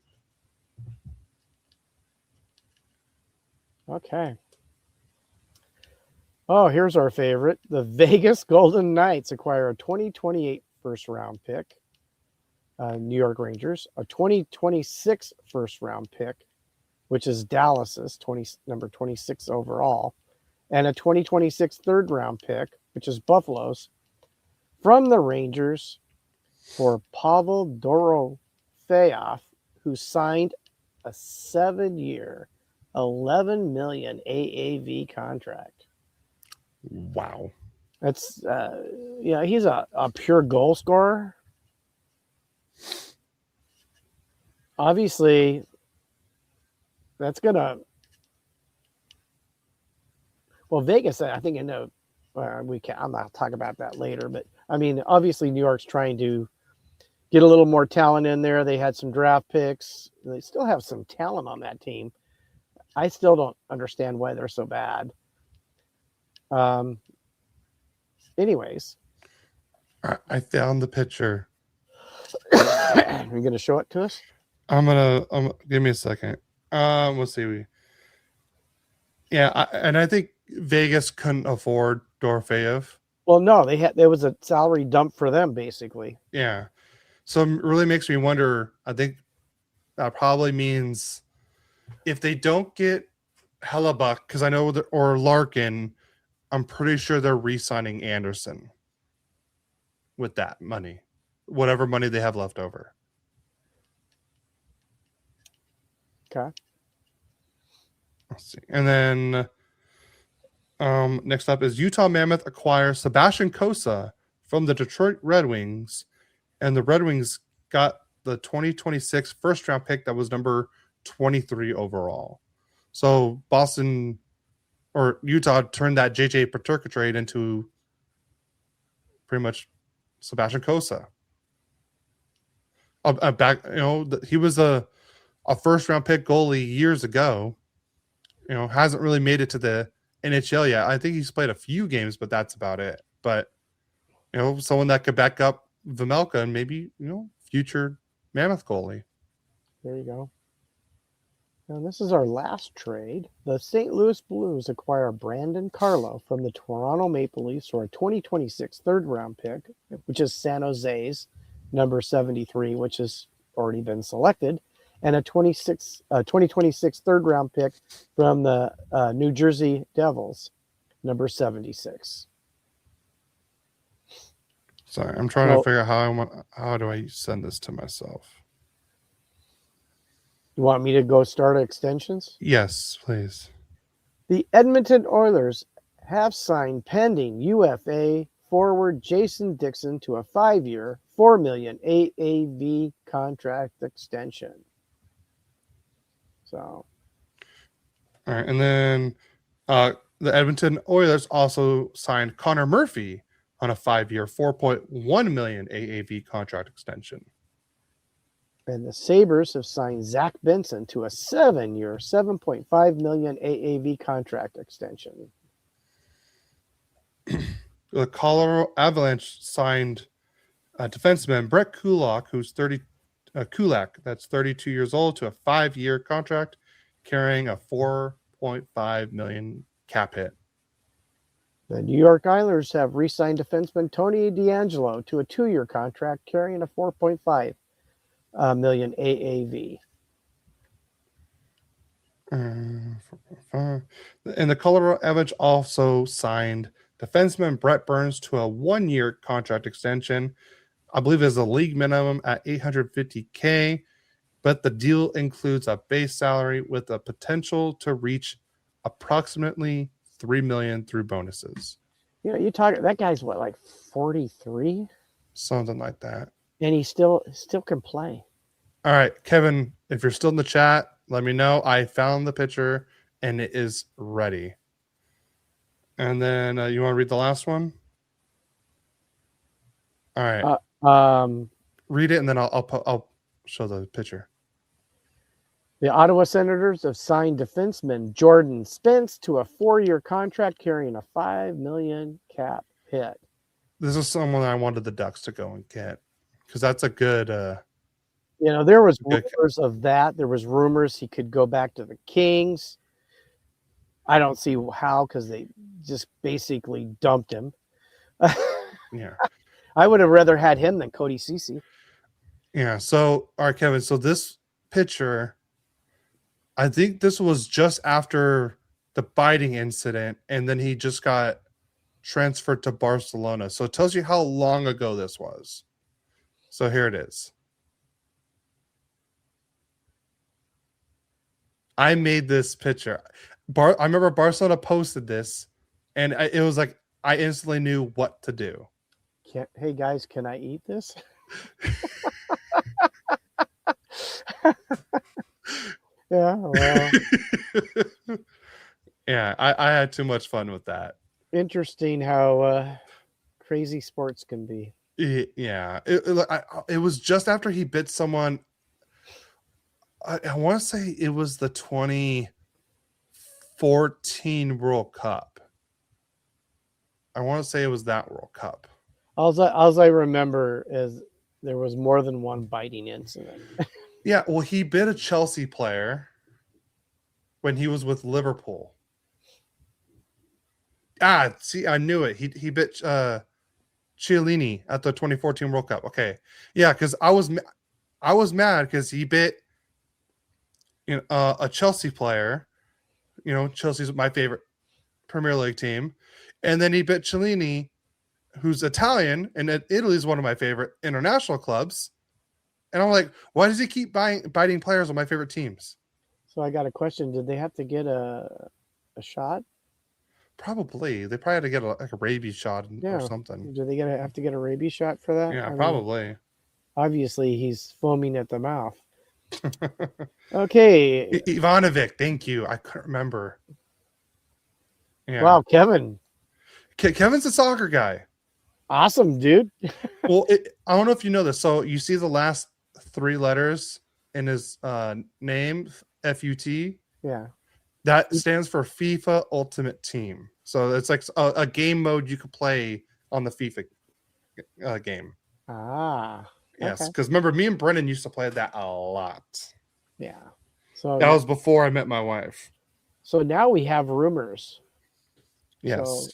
Okay. Oh, here's our favorite. The Vegas Golden Knights acquire a 2028 first-round pick, New York Rangers, a 2026 first-round pick which is Dallas's number 26 overall, and a 2026 third round pick, which is Buffalo's, from the Rangers for Pavel Dorofeyev, who signed a 7-year, $11 million AAV contract. Wow. That's he's a pure goal scorer. Obviously, that's gonna. Well, Vegas, I think I'm not talk about that later, but I mean, obviously, New York's trying to get a little more talent in there. They had some draft picks. They still have some talent on that team. I still don't understand why they're so bad. Anyways, I found the picture. You're going to show it to us? Give me a second. Let's see. I think Vegas couldn't afford Dorofeyev. Well, no, there was a salary dump for them, basically. Yeah. So it really makes me wonder. I think that probably means if they don't get Hellebuck, because I know or Larkin, I'm pretty sure they're re-signing Anderson with that money, whatever money they have left over. Okay. Let's see. And then next up is Utah Mammoth acquires Sebastian Cossa from the Detroit Red Wings, and the Red Wings got the 2026 first round pick that was number 23 overall. So Boston or Utah turned that JJ Peterka trade into pretty much Sebastian Cossa. He was a first round pick goalie years ago. Hasn't really made it to the NHL yet. I think he's played a few games, but that's about it. But someone that could back up Vejmelka and maybe future Mammoth goalie. There you go. Now, this is our last trade. The St. Louis Blues acquire Brandon Carlo from the Toronto Maple Leafs for a 2026 third round pick, which is San Jose's number 73, which has already been selected, and a 2026 third round pick from the New Jersey Devils, number 76. Sorry, I'm trying to figure out how do I send this to myself. You want me to go start extensions? Yes, please. The Edmonton Oilers have signed pending UFA forward Jason Dixon to a 5-year, $4 million AAV contract extension. So, all right, and then the Edmonton Oilers also signed Connor Murphy on a 5-year, $4.1 million AAV contract extension. And the Sabres have signed Zach Benson to a 7-year, $7.5 million AAV contract extension. The Colorado Avalanche signed defenseman Brett Kulak, who's 32 years old, to a 5-year contract, carrying a $4.5 million cap hit. The New York Islanders have re-signed defenseman Tony DeAngelo to a 2-year contract, carrying a $4.5 million AAV. And the Colorado Avalanche also signed defenseman Brett Burns to a 1-year contract extension. I believe is a league minimum at $850K, but the deal includes a base salary with a potential to reach approximately $3 million through bonuses. You talk. That guy's what, like 43? Something like that. And he still can play. All right, Kevin, if you're still in the chat, let me know. I found the picture and it is ready. And then you want to read the last one? All right. Read it and then I'll show the picture. The Ottawa Senators have signed defenseman Jordan Spence to a 4-year contract, carrying a $5 million cap hit. This is someone I wanted the Ducks to go and get because that's a good. There was rumors of that. There was rumors he could go back to the Kings. I don't see how, because they just basically dumped him. Yeah, I would have rather had him than Cody Ceci. Yeah. So, all right, Kevin. So this picture I think this was just after the biting incident, and then he just got transferred to Barcelona. So it tells you how long ago this was. So here it is. I made this picture. I remember Barcelona posted this, and it was like I instantly knew what to do. Hey guys, can I eat this? Yeah, well, Yeah, I had too much fun with that. interesting how crazy sports can be. Yeah, it was just after he bit someone. I want to say it was the 2014 World Cup. I want to say it was that World Cup. All I remember is there was more than one biting incident. Yeah, well, he bit a Chelsea player when he was with Liverpool. See, I knew it. He bit Chiellini at the 2014 World Cup. Okay, yeah, because I was mad because he bit a Chelsea player. Chelsea's my favorite Premier League team, and then he bit Chiellini, who's Italian, and Italy is one of my favorite international clubs. And I'm like, why does he keep biting players on my favorite teams? So I got a question. Did they have to get a shot? Probably. They probably had to get a rabies shot or something. Do they have to get a rabies shot for that? Yeah, probably. Obviously, he's foaming at the mouth. Okay. Ivanovic, thank you. I couldn't remember. Yeah. Wow, Kevin. Kevin's a soccer guy. Awesome, dude. Well, I don't know if you know this. So you see the last 3 letters in his name, FUT. Yeah. That stands for FIFA Ultimate Team. So it's like a game mode you could play on the FIFA game. Ah. Yes, because remember, me and Brennan used to play that a lot. Yeah. So that was before I met my wife. So now we have rumors. Yes. So,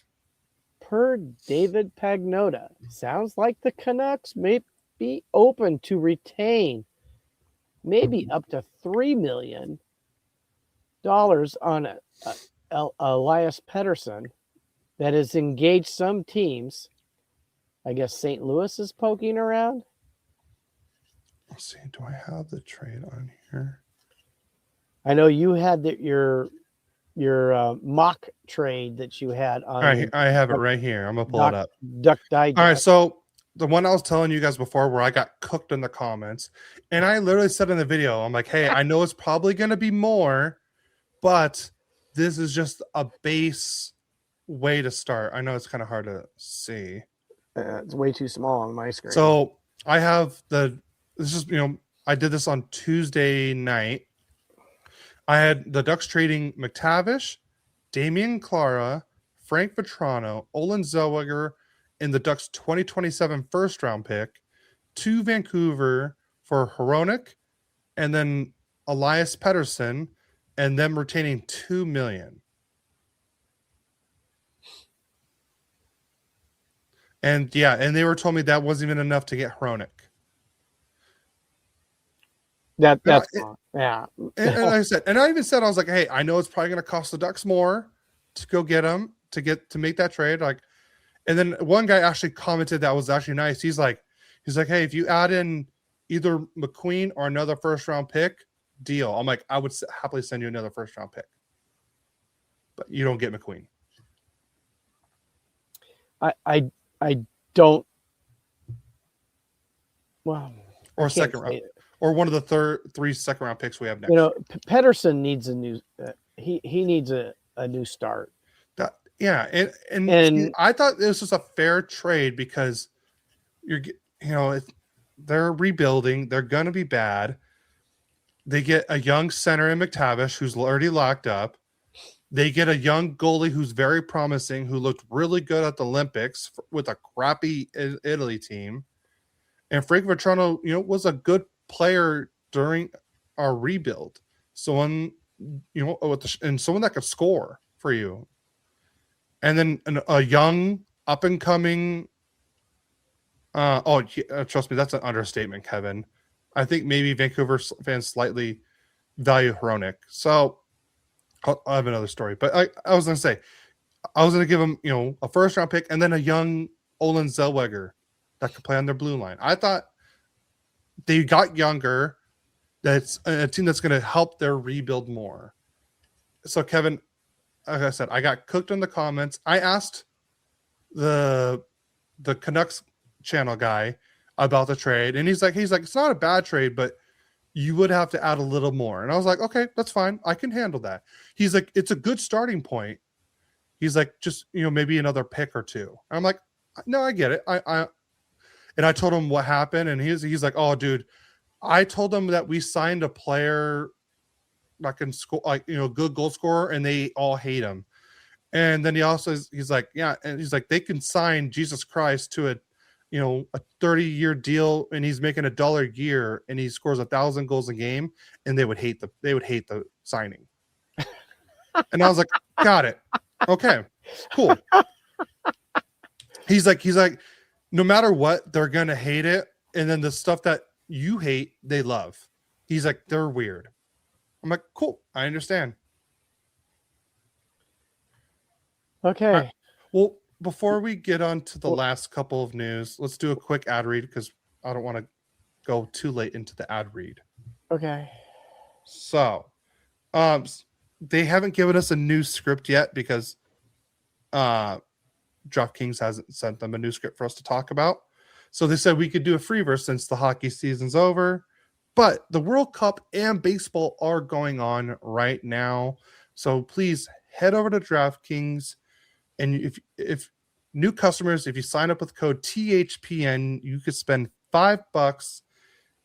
per David Pagnotta, sounds like the Canucks may be open to retain maybe up to $3 million on Elias Pettersson that has engaged some teams. I guess St. Louis is poking around. Let's see. Do I have the trade on here? I know you had your mock trade that you had on. All right, I have it right here. I'm gonna pull it up. Duck Digest. All right, so the one I was telling you guys before, where I got cooked in the comments, and I literally said in the video, I'm like, "Hey, I know it's probably gonna be more, but this is just a base way to start." I know it's kind of hard to see. It's way too small on my screen. So I have this is I did this on Tuesday night. I had the Ducks trading McTavish, Damian Clara, Frank Vetrano, Olin Zellweger, and the Ducks 2027 first round pick to Vancouver for Hronek, and then Elias Pettersson, and them retaining $2 million. And they were told me that wasn't even enough to get Hronek. Yeah. And like I said, and I even said, I was like, hey, I know it's probably going to cost the Ducks more to go get him to make that trade. Like, and then one guy actually commented that was actually nice. He's like, hey, if you add in either McQueen or another first round pick, deal. I'm like, I would happily send you another first round pick, but you don't get McQueen. I don't. Well, or second round, or one of the 3 second round picks we have next. Pettersson needs a new. He needs a new start. And I thought this was a fair trade because they're rebuilding. They're going to be bad. They get a young center in McTavish who's already locked up. They get a young goalie who's very promising, who looked really good at the Olympics with a crappy Italy team. And Frank Vetrano, was a good player during our rebuild. Someone, and someone that could score for you. And then a young, up and coming. Trust me, that's an understatement, Kevin. I think maybe Vancouver fans slightly value Hronik. So I have another story, but I was going to say, I was going to give him, a first round pick and then a young Olin Zellweger that could play on their blue line. I thought they got younger. That's a team that's going to help their rebuild more. So Kevin, like I said, I got cooked in the comments. I asked the Canucks channel guy about the trade, and he's like, it's not a bad trade, but you would have to add a little more. And I was like, okay, that's fine. I can handle that. He's like, it's a good starting point. He's like, just, maybe another pick or two. And I'm like, no, I get it. And I told him what happened. And he's like, oh, dude, I told them that we signed a player that can score, good goal scorer, and they all hate him. And then he's like, yeah. And he's like, they can sign Jesus Christ to a 30-year deal, and he's making $1 a year, and he scores 1,000 goals a game, and they would hate the signing. And I was like, got it. Okay, cool. He's like, no matter what, they're gonna hate it, and then the stuff that you hate, they love. He's like, they're weird. I'm like, cool, I understand. Okay. Well, before we get on to the last couple of news, let's do a quick ad read because I don't want to go too late into the ad read. Okay. So, they haven't given us a new script yet because DraftKings hasn't sent them a new script for us to talk about. So they said we could do a free verse since the hockey season's over. But the World Cup and baseball are going on right now. So please head over to DraftKings. And if new customers, if you sign up with code THPN, you could spend $5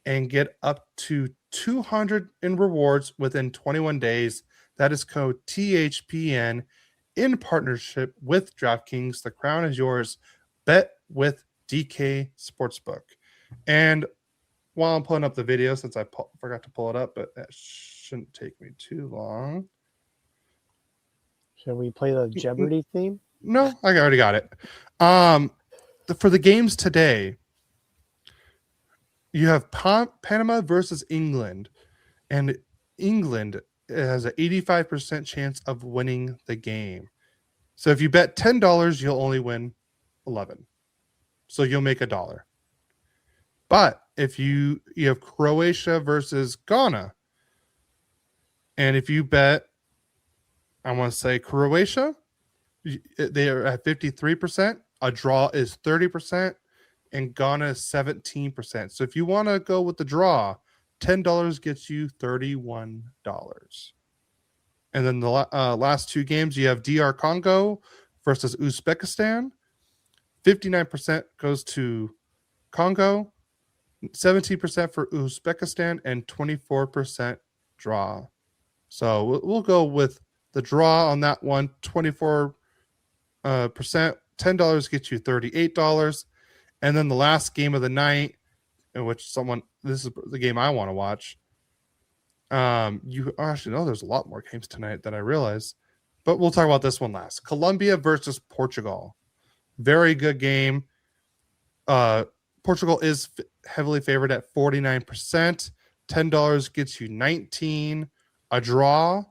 and get up to 200 in rewards within 21 days. That is code THPN in partnership with DraftKings. The crown is yours. Bet with DK Sportsbook. And while I'm pulling up the video, since I forgot to pull it up, but that shouldn't take me too long. Shall we play the Jeopardy theme? No, I already got it. For the games today, you have Panama versus England, and England has an 85% chance of winning the game. So if you bet $10, you'll only win 11. So you'll make $1. But if you have Croatia versus Ghana, and if you bet, I want to say Croatia, they are at 53%. A draw is 30%, and Ghana is 17%. So if you want to go with the draw, $10 gets you $31. And then the last two games, you have DR Congo versus Uzbekistan. 59% goes to Congo, 17% for Uzbekistan, and 24% draw. So we'll go with the draw on that one. 24%, $10 gets you $38. And then the last game of the night, in which this is the game I want to watch. You actually know there's a lot more games tonight than I realized, but we'll talk about this one last. Colombia versus Portugal. Very good game. Portugal is heavily favored at 49%. $10 gets you 19. A draw.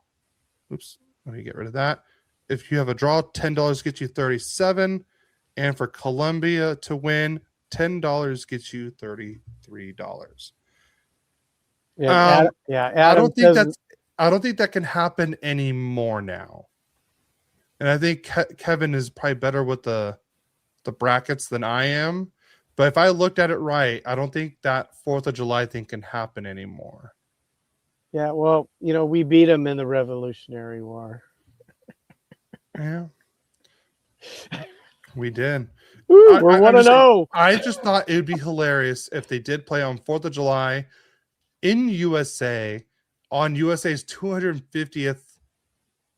Oops, let me get rid of that. If you have a draw, $10 gets you 37. And for Colombia to win, $10 gets you $33. Yeah, Adam I don't think that can happen anymore now. And I think Kevin is probably better with the brackets than I am. But if I looked at it right, I don't think that 4th of July thing can happen anymore. Yeah, well, we beat them in the Revolutionary War. Yeah. We did. Ooh, we're 1-0. I just thought it would be hilarious if they did play on 4th of July in USA on USA's 250th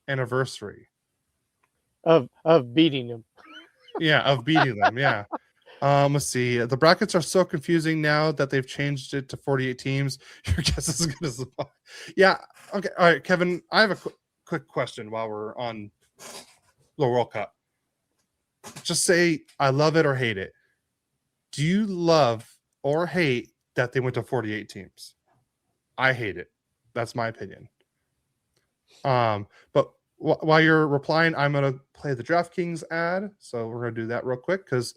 anniversary of beating them. Yeah, of beating them. Yeah. Let's see. The brackets are so confusing now that they've changed it to 48 teams. Your guess is as good as mine. Yeah. Okay. All right, Kevin. I have a quick question while we're on the World Cup. Just say I love it or hate it. Do you love or hate that they went to 48 teams? I hate it. That's my opinion. But while you're replying, I'm going to play the DraftKings ad. So we're going to do that real quick because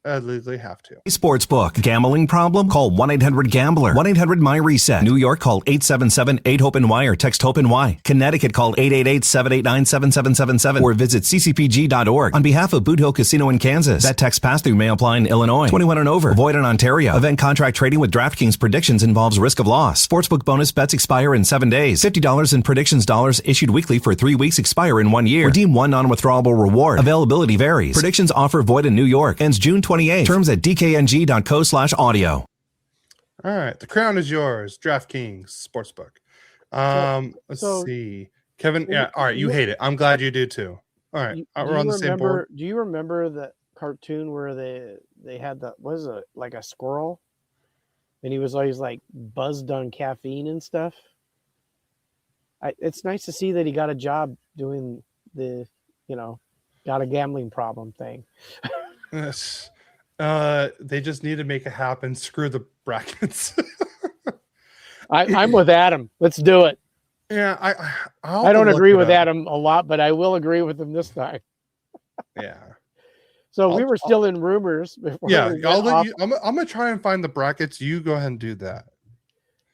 I legally have to. Sportsbook. Gambling problem? Call 1-800-GAMBLER. 1-800-MY-RESET. New York, call 877-8-HOPE-NY or text HOPE-NY. Connecticut, call 888-789-7777 or visit ccpg.org. On behalf of Boot Hill Casino in Kansas, that text pass-through may apply in Illinois. 21 and over. Void in Ontario. Event contract trading with DraftKings predictions involves risk of loss. Sportsbook bonus bets expire in 7 days. $50 in predictions dollars issued weekly for 3 weeks expire in 1 year. Redeem one non-withdrawable reward. Availability varies. Predictions offer void in New York. Ends June 28th. Terms at dkng.co/audio. All right. The crown is yours. DraftKings Sportsbook. Let's see. Kevin. Yeah. All right. You hate it. I'm glad you do too. All right. We're on the same board. Do you remember the cartoon where they had like a squirrel? And he was always like buzzed on caffeine and stuff. It's nice to see that he got a job doing got a gambling problem thing. Yes. They just need to make it happen. Screw the brackets. I'm with Adam. Let's do it. Yeah, I don't agree with Adam a lot, but I will agree with him this time. Yeah. So we were still in rumors. Yeah, I'm gonna try and find the brackets. You go ahead and do that.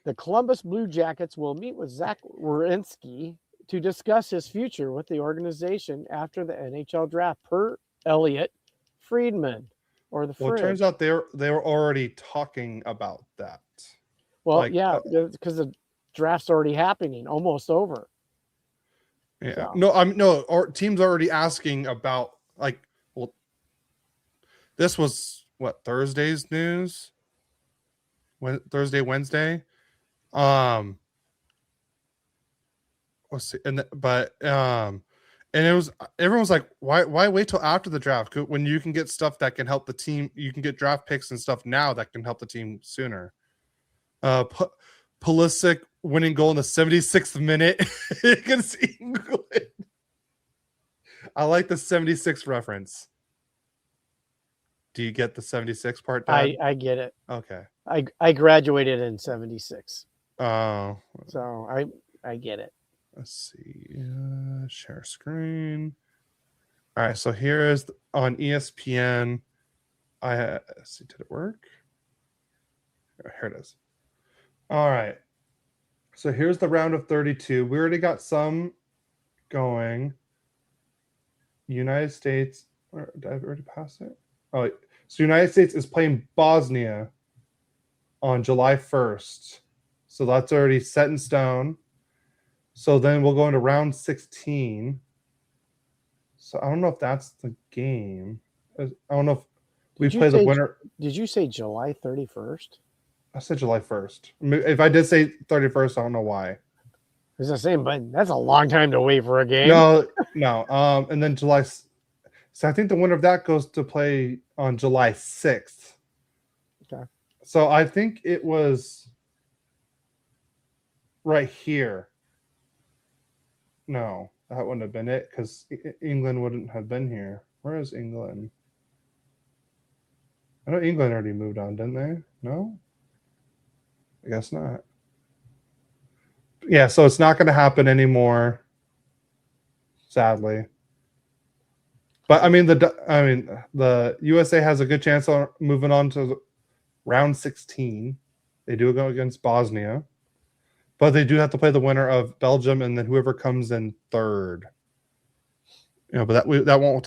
The Columbus Blue Jackets will meet with Zach Werenski to discuss his future with the organization after the NHL draft, per Elliot Friedman. Or the Well, it turns out they were already talking about that. Well, because the draft's already happening, almost over. Yeah, so. Our team's already asking about this was what Thursday's news. Wednesday. Let's see, and it was everyone's like, why wait till after the draft when you can get stuff that can help the team? You can get draft picks and stuff now that can help the team sooner. Pulisic winning goal in the 76th minute against England. I like the 76 reference. Do you get the 76 part, Dad? I get it. Okay. I graduated in 76. Oh. So I get it. Let's see. Share screen. All right. So here is on ESPN. Let's see. Did it work? Here it is. All right. So here's the round of 32. We already got some going. United States. Did I already pass it? Oh, so United States is playing Bosnia on July 1st. So that's already set in stone. So then we'll go into round 16. So I don't know if that's the game. I don't know if we play the winner. Did you say July 31st? I said July 1st. If I did say 31st, I don't know why. It's the same, but that's a long time to wait for a game. No. And then July. So I think the winner of that goes to play on July 6th. Okay. So I think it was right here. No, that wouldn't have been it because England wouldn't have been here. Where is England? I know England already moved on, didn't they? No? I guess not. Yeah, so it's not going to happen anymore, sadly. But the USA has a good chance of moving on to round 16. They do go against Bosnia. But they do have to play the winner of Belgium and then whoever comes in third. But we won't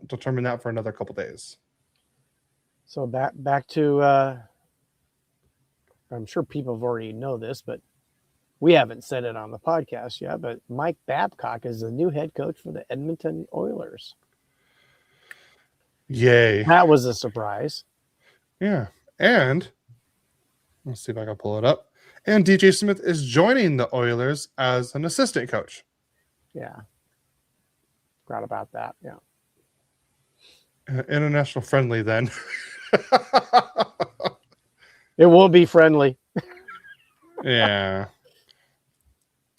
determine that for another couple days. So back to I'm sure people have already know this, but we haven't said it on the podcast yet. But Mike Babcock is the new head coach for the Edmonton Oilers. Yay! That was a surprise. Yeah, and let's see if I can pull it up. And DJ Smith is joining the Oilers as an assistant coach. Yeah. Forgot about that. Yeah. International friendly then. It will be friendly. Yeah.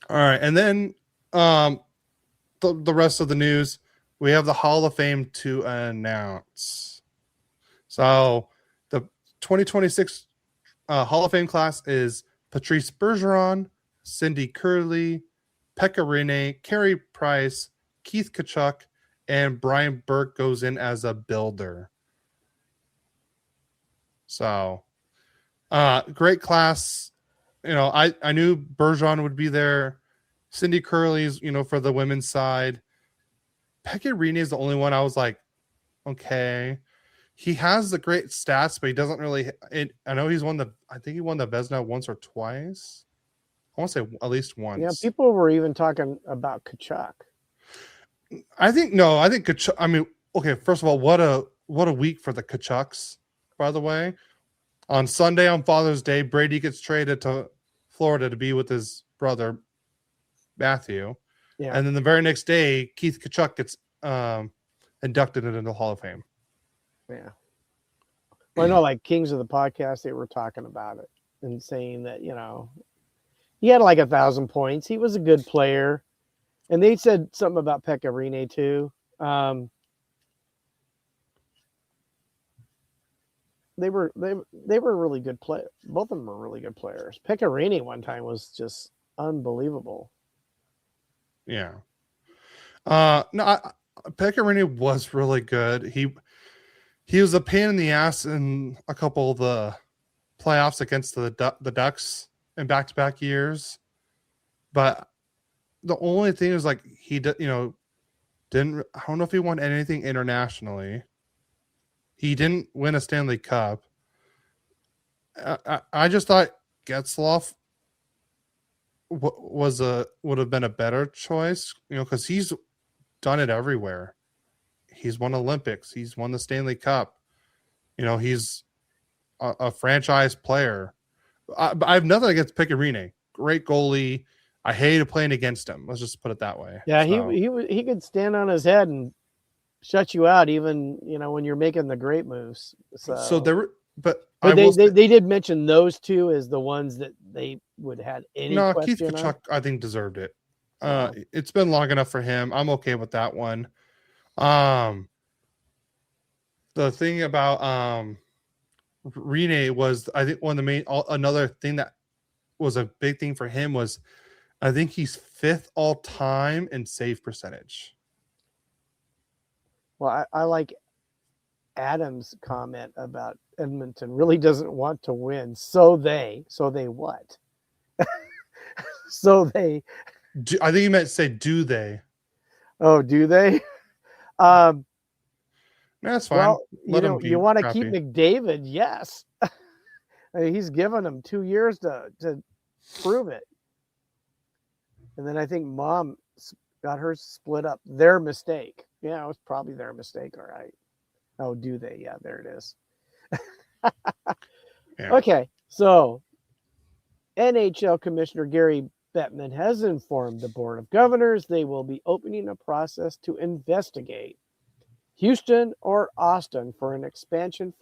All right. And then the rest of the news, we have the Hall of Fame to announce. So the 2026 Hall of Fame class is Patrice Bergeron, Cindy Curley, Pekka Rinne, Carey Price, Keith Kachuk, and Brian Burke goes in as a builder. So, great class. I knew Bergeron would be there. Cindy Curley's, for the women's side. Pekka Rinne is the only one I was like, okay. He has the great stats, but he doesn't really. I know he's I think he won the Vezina once or twice. I want to say at least once. Yeah, people were even talking about Kachuk. I think Kachuk. I mean, okay. First of all, what a week for the Kachucks. By the way, on Sunday on Father's Day, Brady gets traded to Florida to be with his brother Matthew, and then the very next day, Keith Kachuk gets inducted into the Hall of Fame. Yeah. Well, I know, like Kings of the Podcast, they were talking about it and saying that, he had like 1,000 points. He was a good player. And they said something about Pekka Rinne too. They were really good players. Both of them were really good players. Pekka Rinne one time was just unbelievable. Yeah. No, Pekka Rinne was really good. He was a pain in the ass in a couple of the playoffs against the Ducks in back-to-back years. But the only thing is, like, he didn't, I don't know if he won anything internationally. He didn't win a Stanley Cup. I just thought Getzlaf would have been a better choice, because he's done it everywhere. He's won Olympics. He's won the Stanley Cup. He's a franchise player. I have nothing against Pekka Rinne. Great goalie. I hated playing against him. Let's just put it that way. Yeah, he could stand on his head and shut you out, even when you're making the great moves. So there were, but they did mention those two as the ones that they would have any. No, question Keith Kachuk, on. I think, deserved it. It's been long enough for him. I'm okay with that one. The thing about Rinne was, I think, one of the main. Another thing that was a big thing for him was, I think he's 5th all time in save percentage. Well, I like Adam's comment about Edmonton really doesn't want to win. So they what? So they. I think you meant say, do they? Oh, do they? That's fine. Well, you want to keep McDavid, yes. I mean, he's given him 2 years to prove it. And then I think Mom got hers split up. Their mistake. Yeah, it was probably their mistake. All right. Oh, do they? Yeah, there it is. Yeah. Okay, so NHL Commissioner Gary Bettman has informed the Board of Governors they will be opening a process to investigate Houston or Austin for an expansion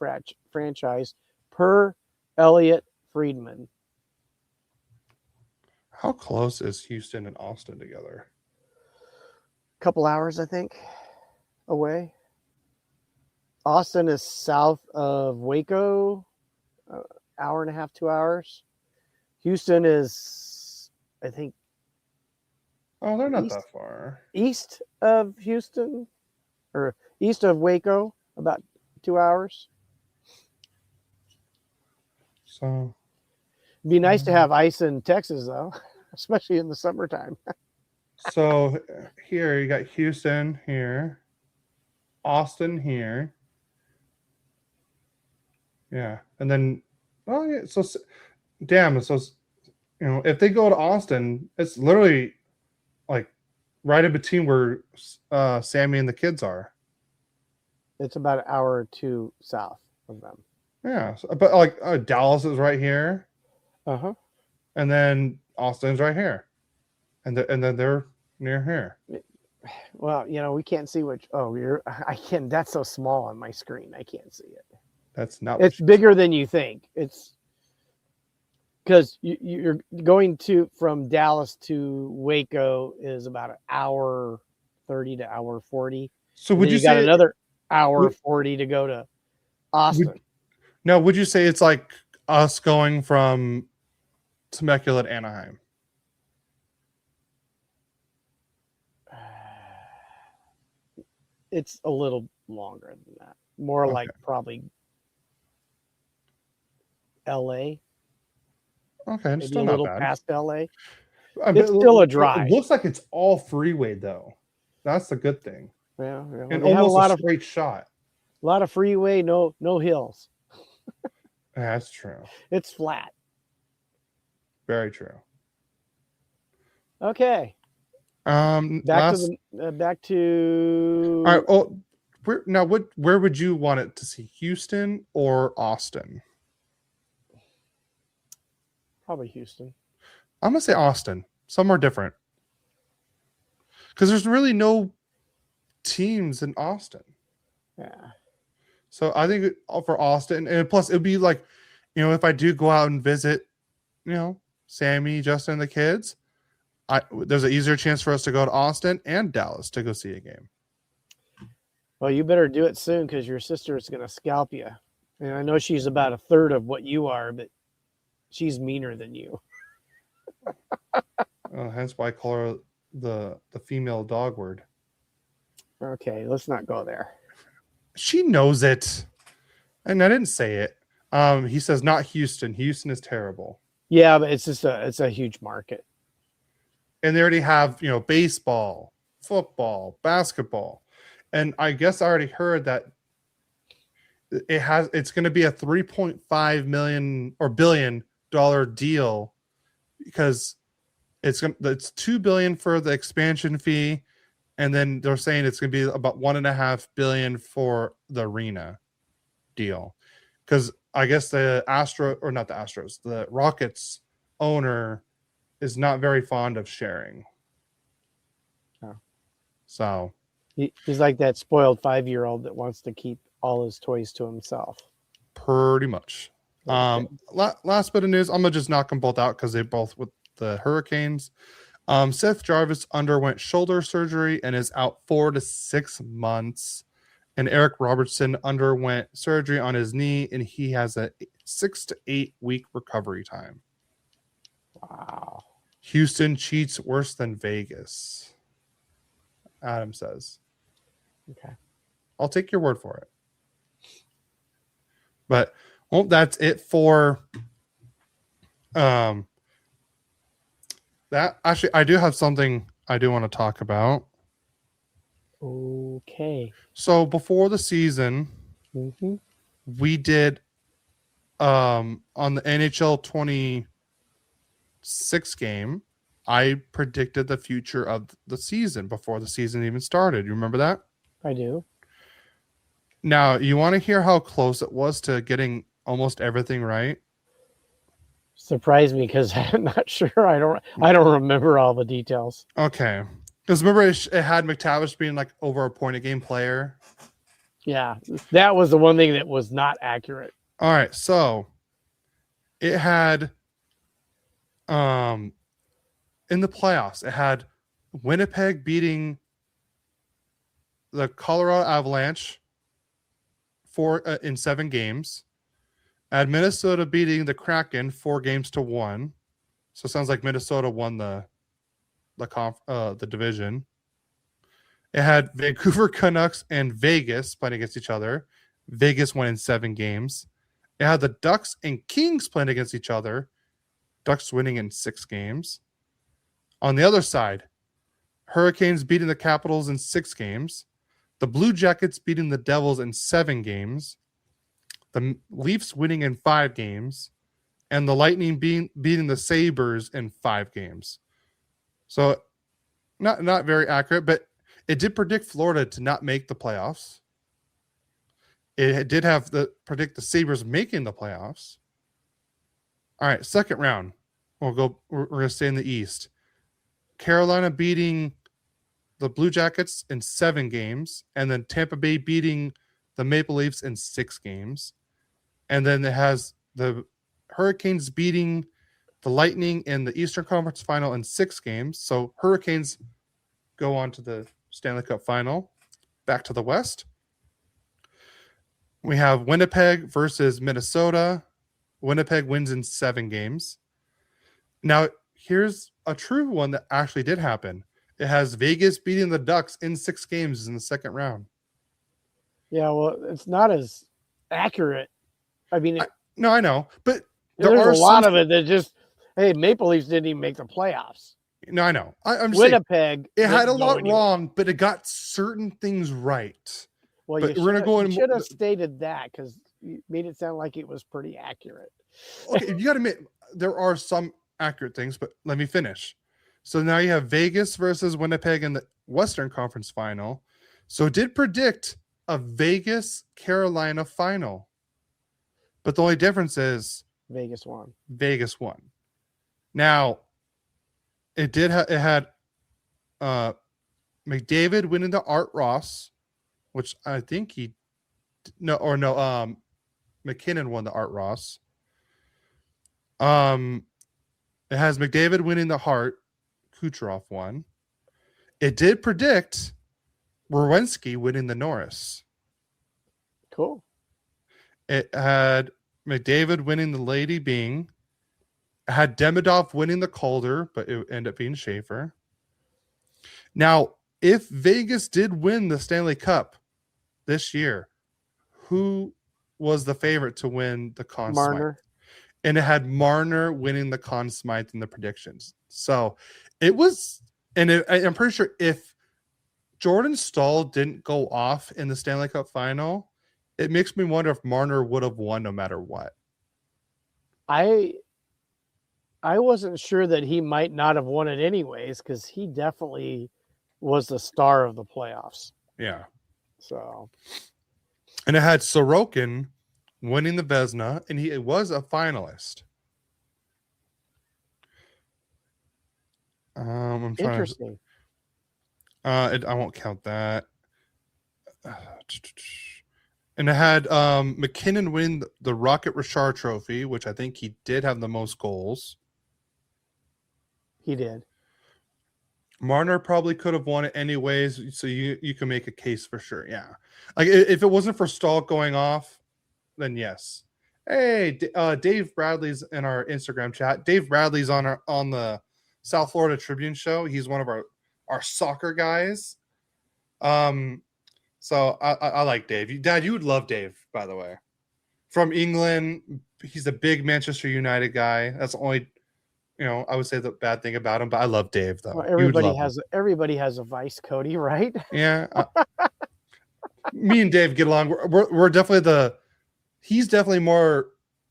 franchise per Elliot Friedman. How close is Houston and Austin together? Couple hours, I think, away. Austin is south of Waco, hour and a half, 2 hours. Houston is, I think, they're not that far. East of Houston, or east of Waco, about 2 hours. So, it'd be nice to have ice in Texas, though, especially in the summertime. So here you got Houston here, Austin here. Yeah. And then, so damn. So, if they go to Austin, it's literally like right in between where Sammy and the kids are. It's about an hour or two south of them. Yeah. But like Dallas is right here. Uh-huh. And then Austin's right here. And then they're near here. Well, we can't see which. I can't. That's so small on my screen. I can't see it. That's not. It's bigger than you think. It's because you're going from Dallas to Waco is about an hour 30 to hour 40. So would you got say another hour 40 to go to Austin? Would you say it's like us going from Temecula to Anaheim? it's a little longer than that. More Okay. like probably LA, Okay, maybe still a not little bad. past LA. But It's still a it drive. looks like it's all freeway though. That's the good thing. Yeah, And they have almost a straight shot. a lot of freeway, no hills. That's true. It's flat. Very true. Okay, back Last. to the back to. All right. Oh, where would you want it to see? Houston or Austin? Probably Houston. I'm gonna say Austin. Somewhere different. Because there's really no teams in Austin. Yeah. So I think for Austin, and plus it'd be like, if I do go out and visit, Sammy, Justin, and the kids, there's an easier chance for us to go to Austin and Dallas to go see a game. Well, you better do it soon because your sister is going to scalp you. And I know she's about a third of what you are, but she's meaner than you. Hence why I call her the female dog word. Okay, let's not go there. She knows it, and I didn't say it. He says not Houston. Houston is terrible. Yeah, but it's a huge market. And they already have baseball, football, basketball, and I guess I already heard that it's going to be a $3.5 billion deal because it's $2 billion for the expansion fee, and then they're saying it's going to be about $1.5 billion for the arena deal, because I guess the Rockets owner is not very fond of sharing. Oh. So he's like that spoiled 5-year-old that wants to keep all his toys to himself. Pretty much. Last bit of news, I'm gonna just knock them both out because they both with the Hurricanes. Seth Jarvis underwent shoulder surgery and is out 4 to 6 months. And Eric Robertson underwent surgery on his knee, and he has a 6 to 8 week recovery time. Wow. Houston cheats worse than Vegas, Adam says. Okay. I'll take your word for it. But that's it for that. Actually, I do have something I do want to talk about. Okay. So before the season, we did on the NHL 26 game, I predicted the future of the season before the season even started. You remember that? I do. Now, you want to hear how close it was to getting almost everything right? Surprised me because I'm not sure. I don't remember all the details. Okay. Because remember, it had McTavish being like over a point a game player. Yeah, that was the one thing that was not accurate. All right, so it had in the playoffs, it had Winnipeg beating the Colorado Avalanche in 7 games. At Minnesota beating the Kraken 4-1. So it sounds like Minnesota won the division. It had Vancouver Canucks and Vegas playing against each other. Vegas won in 7 games. It had the Ducks and Kings playing against each other. Ducks winning in 6 games. On the other side, Hurricanes beating the Capitals in 6 games. The Blue Jackets beating the Devils in 7 games. The Leafs winning in 5 games. And the Lightning beating the Sabres in 5 games. So not very accurate, but it did predict Florida to not make the playoffs. It did predict the Sabres making the playoffs. All right, second round. We're going to stay in the East. Carolina beating the Blue Jackets in 7 games, and then Tampa Bay beating the Maple Leafs in 6 games. And then it has the Hurricanes beating the Lightning in the Eastern Conference Final in 6 games. So Hurricanes go on to the Stanley Cup Final. Back to the West. We have Winnipeg versus Minnesota. Winnipeg wins in 7 games. Now, here's a true one that actually did happen. It has Vegas beating the Ducks in 6 games in the second round. Yeah, well, it's not as accurate. I mean, No, I know, but there there's a are lot some. of it that just, hey, Maple Leafs didn't even make the playoffs. No, I know. I'm just saying Winnipeg it had a didn't go lot anywhere. wrong, but it got certain things right. Well, But you we're gonna go in. should have stated that because you made it sound like it was pretty accurate. Okay, you got to admit there are some accurate things, but let me finish. So now you have Vegas versus Winnipeg in the Western Conference Final. So did predict a Vegas Carolina final, but the only difference is Vegas won. Vegas won. Now it had McDavid winning the Art Ross, which I think McKinnon won the Art Ross. It has McDavid winning the Hart, Kucherov won. It did predict Werenski winning the Norris. Cool. It had McDavid winning the Lady Byng. It had Demidov winning the Calder, but it ended up being Schaefer. Now, if Vegas did win the Stanley Cup this year, who was the favorite to win the Conn Smythe? Marner. And it had Marner winning the Conn Smythe in the predictions. So it was, I'm pretty sure if Jordan Stahl didn't go off in the Stanley Cup final, it makes me wonder if Marner would have won no matter what. I wasn't sure that he might not have won it anyways because he definitely was the star of the playoffs. Yeah. So, and it had Sorokin winning the Vezina, and he was a finalist. I'm trying interesting. I won't count that. And it had McKinnon win the Rocket Richard Trophy, which I think he did have the most goals. He did. Marner probably could have won it anyways, so you can make a case for sure. Yeah, like if it wasn't for Stahl going off, then yes. Hey, Dave Bradley's in our Instagram chat. Dave Bradley's on the South Florida Tribune show. He's one of our soccer guys. So I like Dave. Dad, you would love Dave, by the way. From England, he's a big Manchester United guy. That's the only, I would say the bad thing about him. But I love Dave though. Well, everybody has a vice, Cody, right? Yeah. Me and Dave get along. We're definitely he's definitely more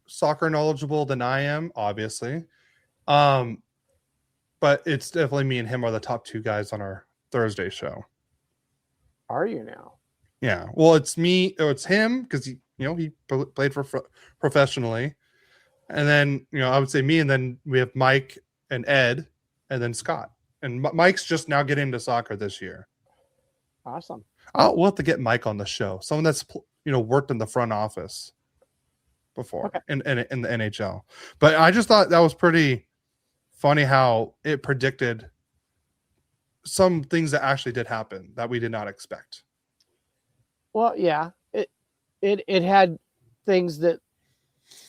soccer knowledgeable than I am, obviously. But it's definitely me and him are the top two guys on our Thursday show. Are you now? Yeah. Well, it's me or it's him because he played for professionally. And then, I would say me, and then we have Mike and Ed and then Scott. And Mike's just now getting into soccer this year. Awesome. We'll have to get Mike on the show. Someone that's, worked in the front office before in the NHL. But I just thought that was pretty funny how it predicted some things that actually did happen that we did not expect. Well, yeah, it had things that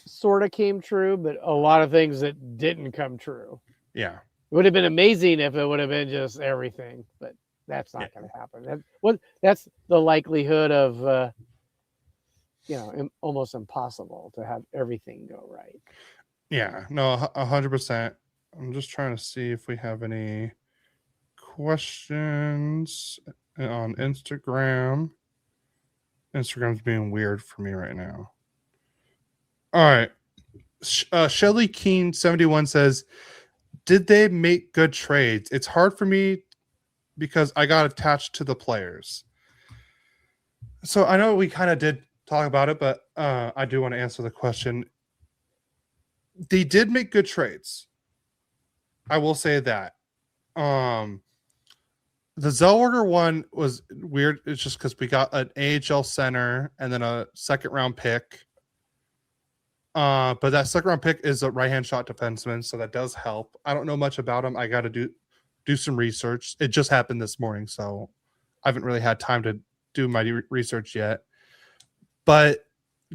sort of came true, but a lot of things that didn't come true. Yeah. It would have been amazing if it would have been just everything, but that's not going to happen. That's the likelihood of, almost impossible to have everything go right. Yeah, no, 100%. I'm just trying to see if we have any questions on Instagram. Instagram's being weird for me right now. All right. Shelly Keen 71 says, did they make good trades? It's hard for me because I got attached to the players. So I know we kind of did talk about it, but I do want to answer the question. They did make good trades. I will say that. The Zellweger one was weird. It's just because we got an AHL center and then a second round pick. But that second round pick is a right-hand shot defenseman, so that does help. I don't know much about him. I got to do some research. It just happened this morning, so I haven't really had time to do my research yet. But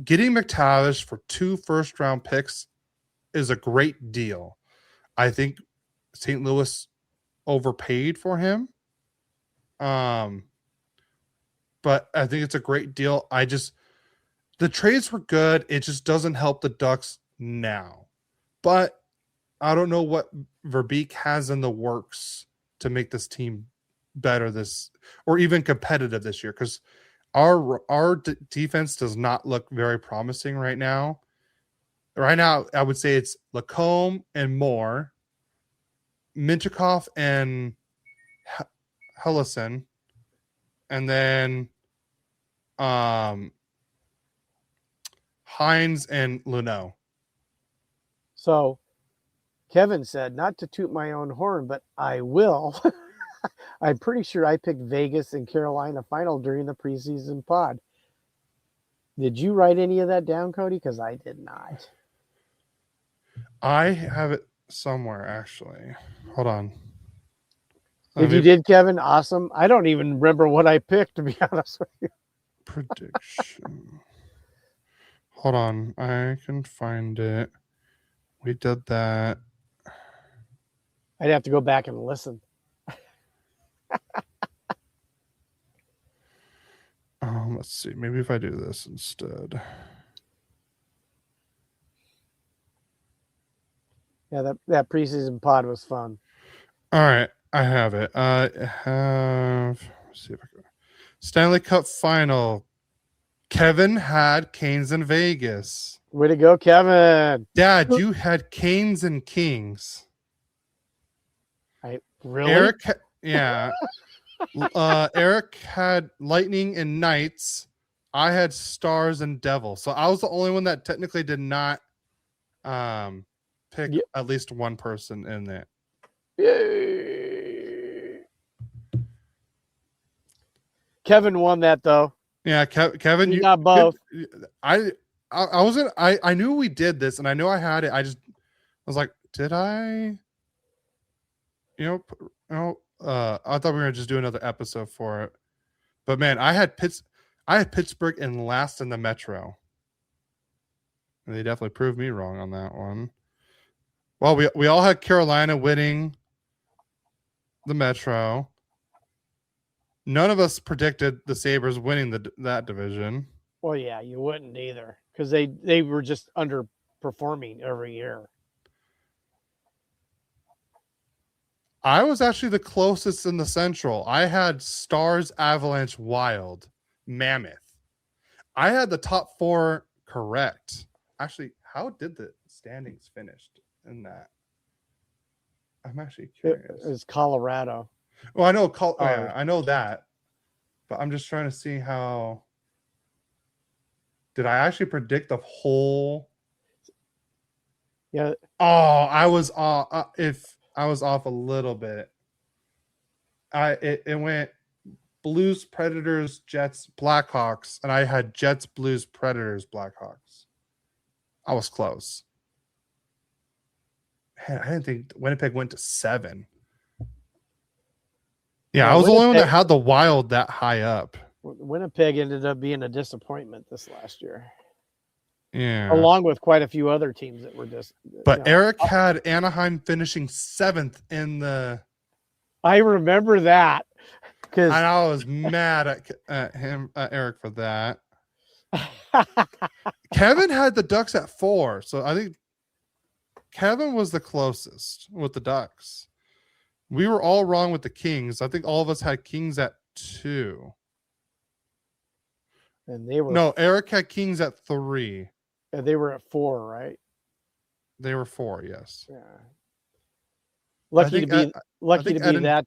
getting McTavish for 2 first-round picks is a great deal. I think St. Louis overpaid for him. But but I think it's a great deal. The trades were good. It just doesn't help the Ducks now. But I don't know what Verbeek has in the works to make this team better or even competitive this year, because our defense does not look very promising right now. Right now, I would say it's Lacombe and Moore, Minchikov and Hellison, and then Hines and Luneau. So Kevin said, not to toot my own horn, but I will. I'm pretty sure I picked Vegas and Carolina final during the preseason pod. Did you write any of that down, Cody? Because I did not. I have it somewhere, actually. Hold on. If you did, Kevin, awesome. I don't even remember what I picked, to be honest with you. Prediction. Hold on. I can find it. We did that. I'd have to go back and listen. Let's see. Maybe if I do this instead. Yeah, that preseason pod was fun. All right. I have it. Let's see if I can. Stanley Cup final. Kevin had Canes in Vegas. Way to go, Kevin. Dad, you had Canes and Kings. Really? Eric, yeah. Eric had Lightning and Knights. I had Stars and Devils. So I was the only one that technically did not pick at least one person in there. Yay. Kevin won that, though. Yeah, Kevin, you got both. I wasn't. I knew we did this, and I knew I had it. I was like, did I? I thought we were gonna just do another episode for it, but man, I had Pittsburgh in last in the Metro, and they definitely proved me wrong on that one. Well, we all had Carolina winning the Metro. None of us predicted the Sabres winning that division. Well, yeah, you wouldn't either, because they were just underperforming every year. I was actually the closest in the Central. I had Stars, Avalanche, Wild, Mammoth. I had the top four correct. Actually, how did the standings finish in that? I'm actually curious. It was Colorado. Well, I know. Yeah, I know that, but I'm just trying to see how. Did I actually predict the whole? Yeah. Oh, I was off. If I was off a little bit, it went Blues, Predators, Jets, Blackhawks, and I had Jets, Blues, Predators, Blackhawks. I was close. Man, I didn't think Winnipeg went to 7. Yeah, I was the only one that had the Wild that high up. Winnipeg ended up being a disappointment this last year. Yeah. Along with quite a few other teams that were just. But Eric had Anaheim finishing 7th in the. I remember that. And I was mad at him, Eric, for that. Kevin had the Ducks at 4. So I think Kevin was the closest with the Ducks. We were all wrong with the Kings. I think all of us had Kings at 2. And they were. No, Eric had Kings at 3. And they were at 4, right? They were 4, yes. Yeah. Lucky to be that.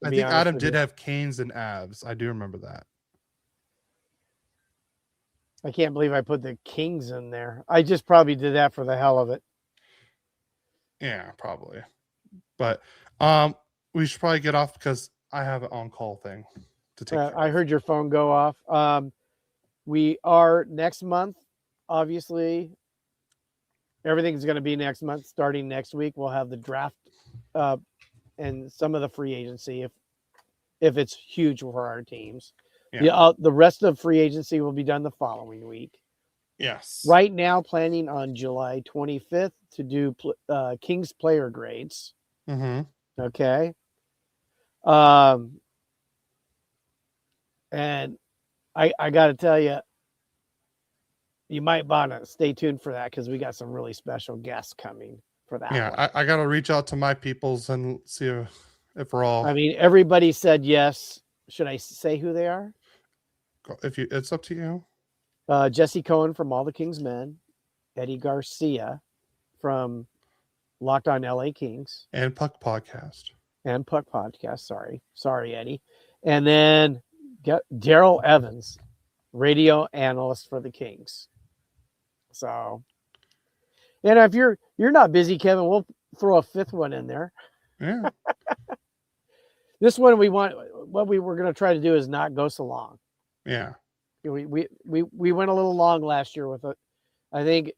I think Adam did have Canes and Avs. I do remember that. I can't believe I put the Kings in there. I just probably did that for the hell of it. Yeah, probably. But we should probably get off because I have an on-call thing to take care of. I heard your phone go off. We are next month, obviously. Everything's going to be next month. Starting next week, we'll have the draft and some of the free agency if it's huge for our teams. Yeah. The rest of free agency will be done the following week. Yes. Right now, planning on July 25th to do Kings player grades. Mm-hmm. Okay. And I got to tell you, you might want to stay tuned for that because we got some really special guests coming for that one. I got to reach out to my peoples and see if we're all. I mean, everybody said yes. Should I say who they are? It's up to you. Jesse Cohen from All the Kings Men, Eddie Garcia from Locked On LA Kings, And Puck Podcast. Sorry, Eddie. And then Daryl Evans, radio analyst for the Kings. So, and if you're not busy, Kevin, we'll throw a fifth one in there. Yeah. This one what we were going to try to do is not go so long. Yeah. We went a little long last year with it. I think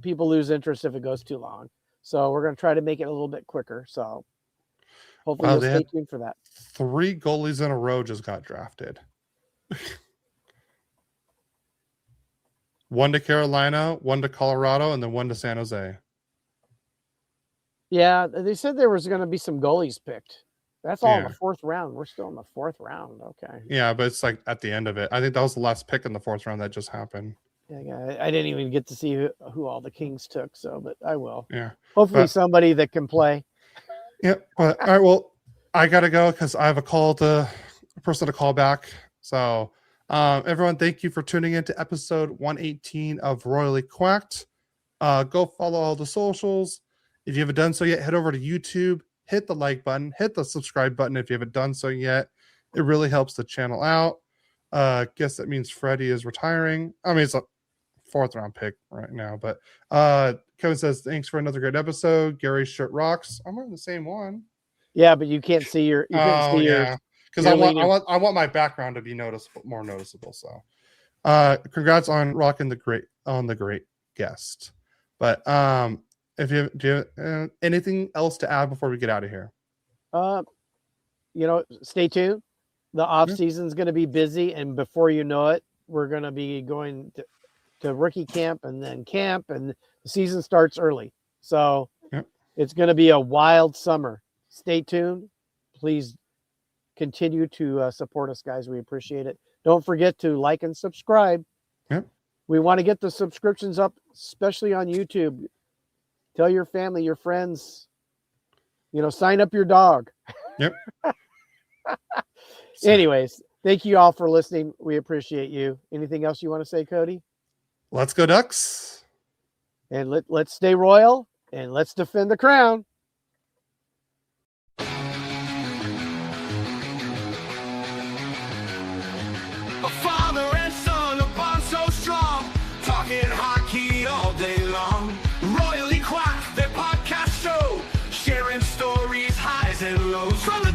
people lose interest if it goes too long. So we're going to try to make it a little bit quicker. So hopefully you'll stay tuned for that. 3 goalies in a row just got drafted. 1 to Carolina, 1 to Colorado, and then 1 to San Jose. Yeah, they said there was going to be some goalies picked. That's all in Yeah. the 4th round. We're still in the 4th round. Okay. Yeah, but it's like at the end of it. I think that was the last pick in the 4th round that just happened. Yeah, I didn't even get to see who all the Kings took, but I will. Yeah. Hopefully somebody that can play. Yeah. But all right, well, I gotta go because I have a person to call back. So everyone, thank you for tuning in to episode 118 of Royal Equked. Go follow all the socials. If you haven't done so yet, head over to YouTube, hit the like button, hit the subscribe button if you haven't done so yet. It really helps the channel out. Guess that means Freddie is retiring. I mean, it's a 4th round pick right now, but Kevin says thanks for another great episode. Gary's shirt rocks. I'm wearing the same one. Yeah, but you can't see your. Because I want my background to be more noticeable. So, congrats on rocking the great guest. But do you have anything else to add before we get out of here? Stay tuned. The off season is going to be busy, and before you know it, we're going to be going to rookie camp, and the season starts early. So it's going to be a wild summer. Stay tuned. Please continue to support us, guys. We appreciate it. Don't forget to like and subscribe. Yep. We want to get the subscriptions up, especially on YouTube. Tell your family, your friends, sign up your dog. Yep. Anyways, thank you all for listening. We appreciate you. Anything else you want to say, Cody? Let's go Ducks. And let's stay royal and let's defend the crown. A father and son, a bond so strong, talking hockey all day long. Royal Equked, their podcast show, sharing stories, highs and lows from the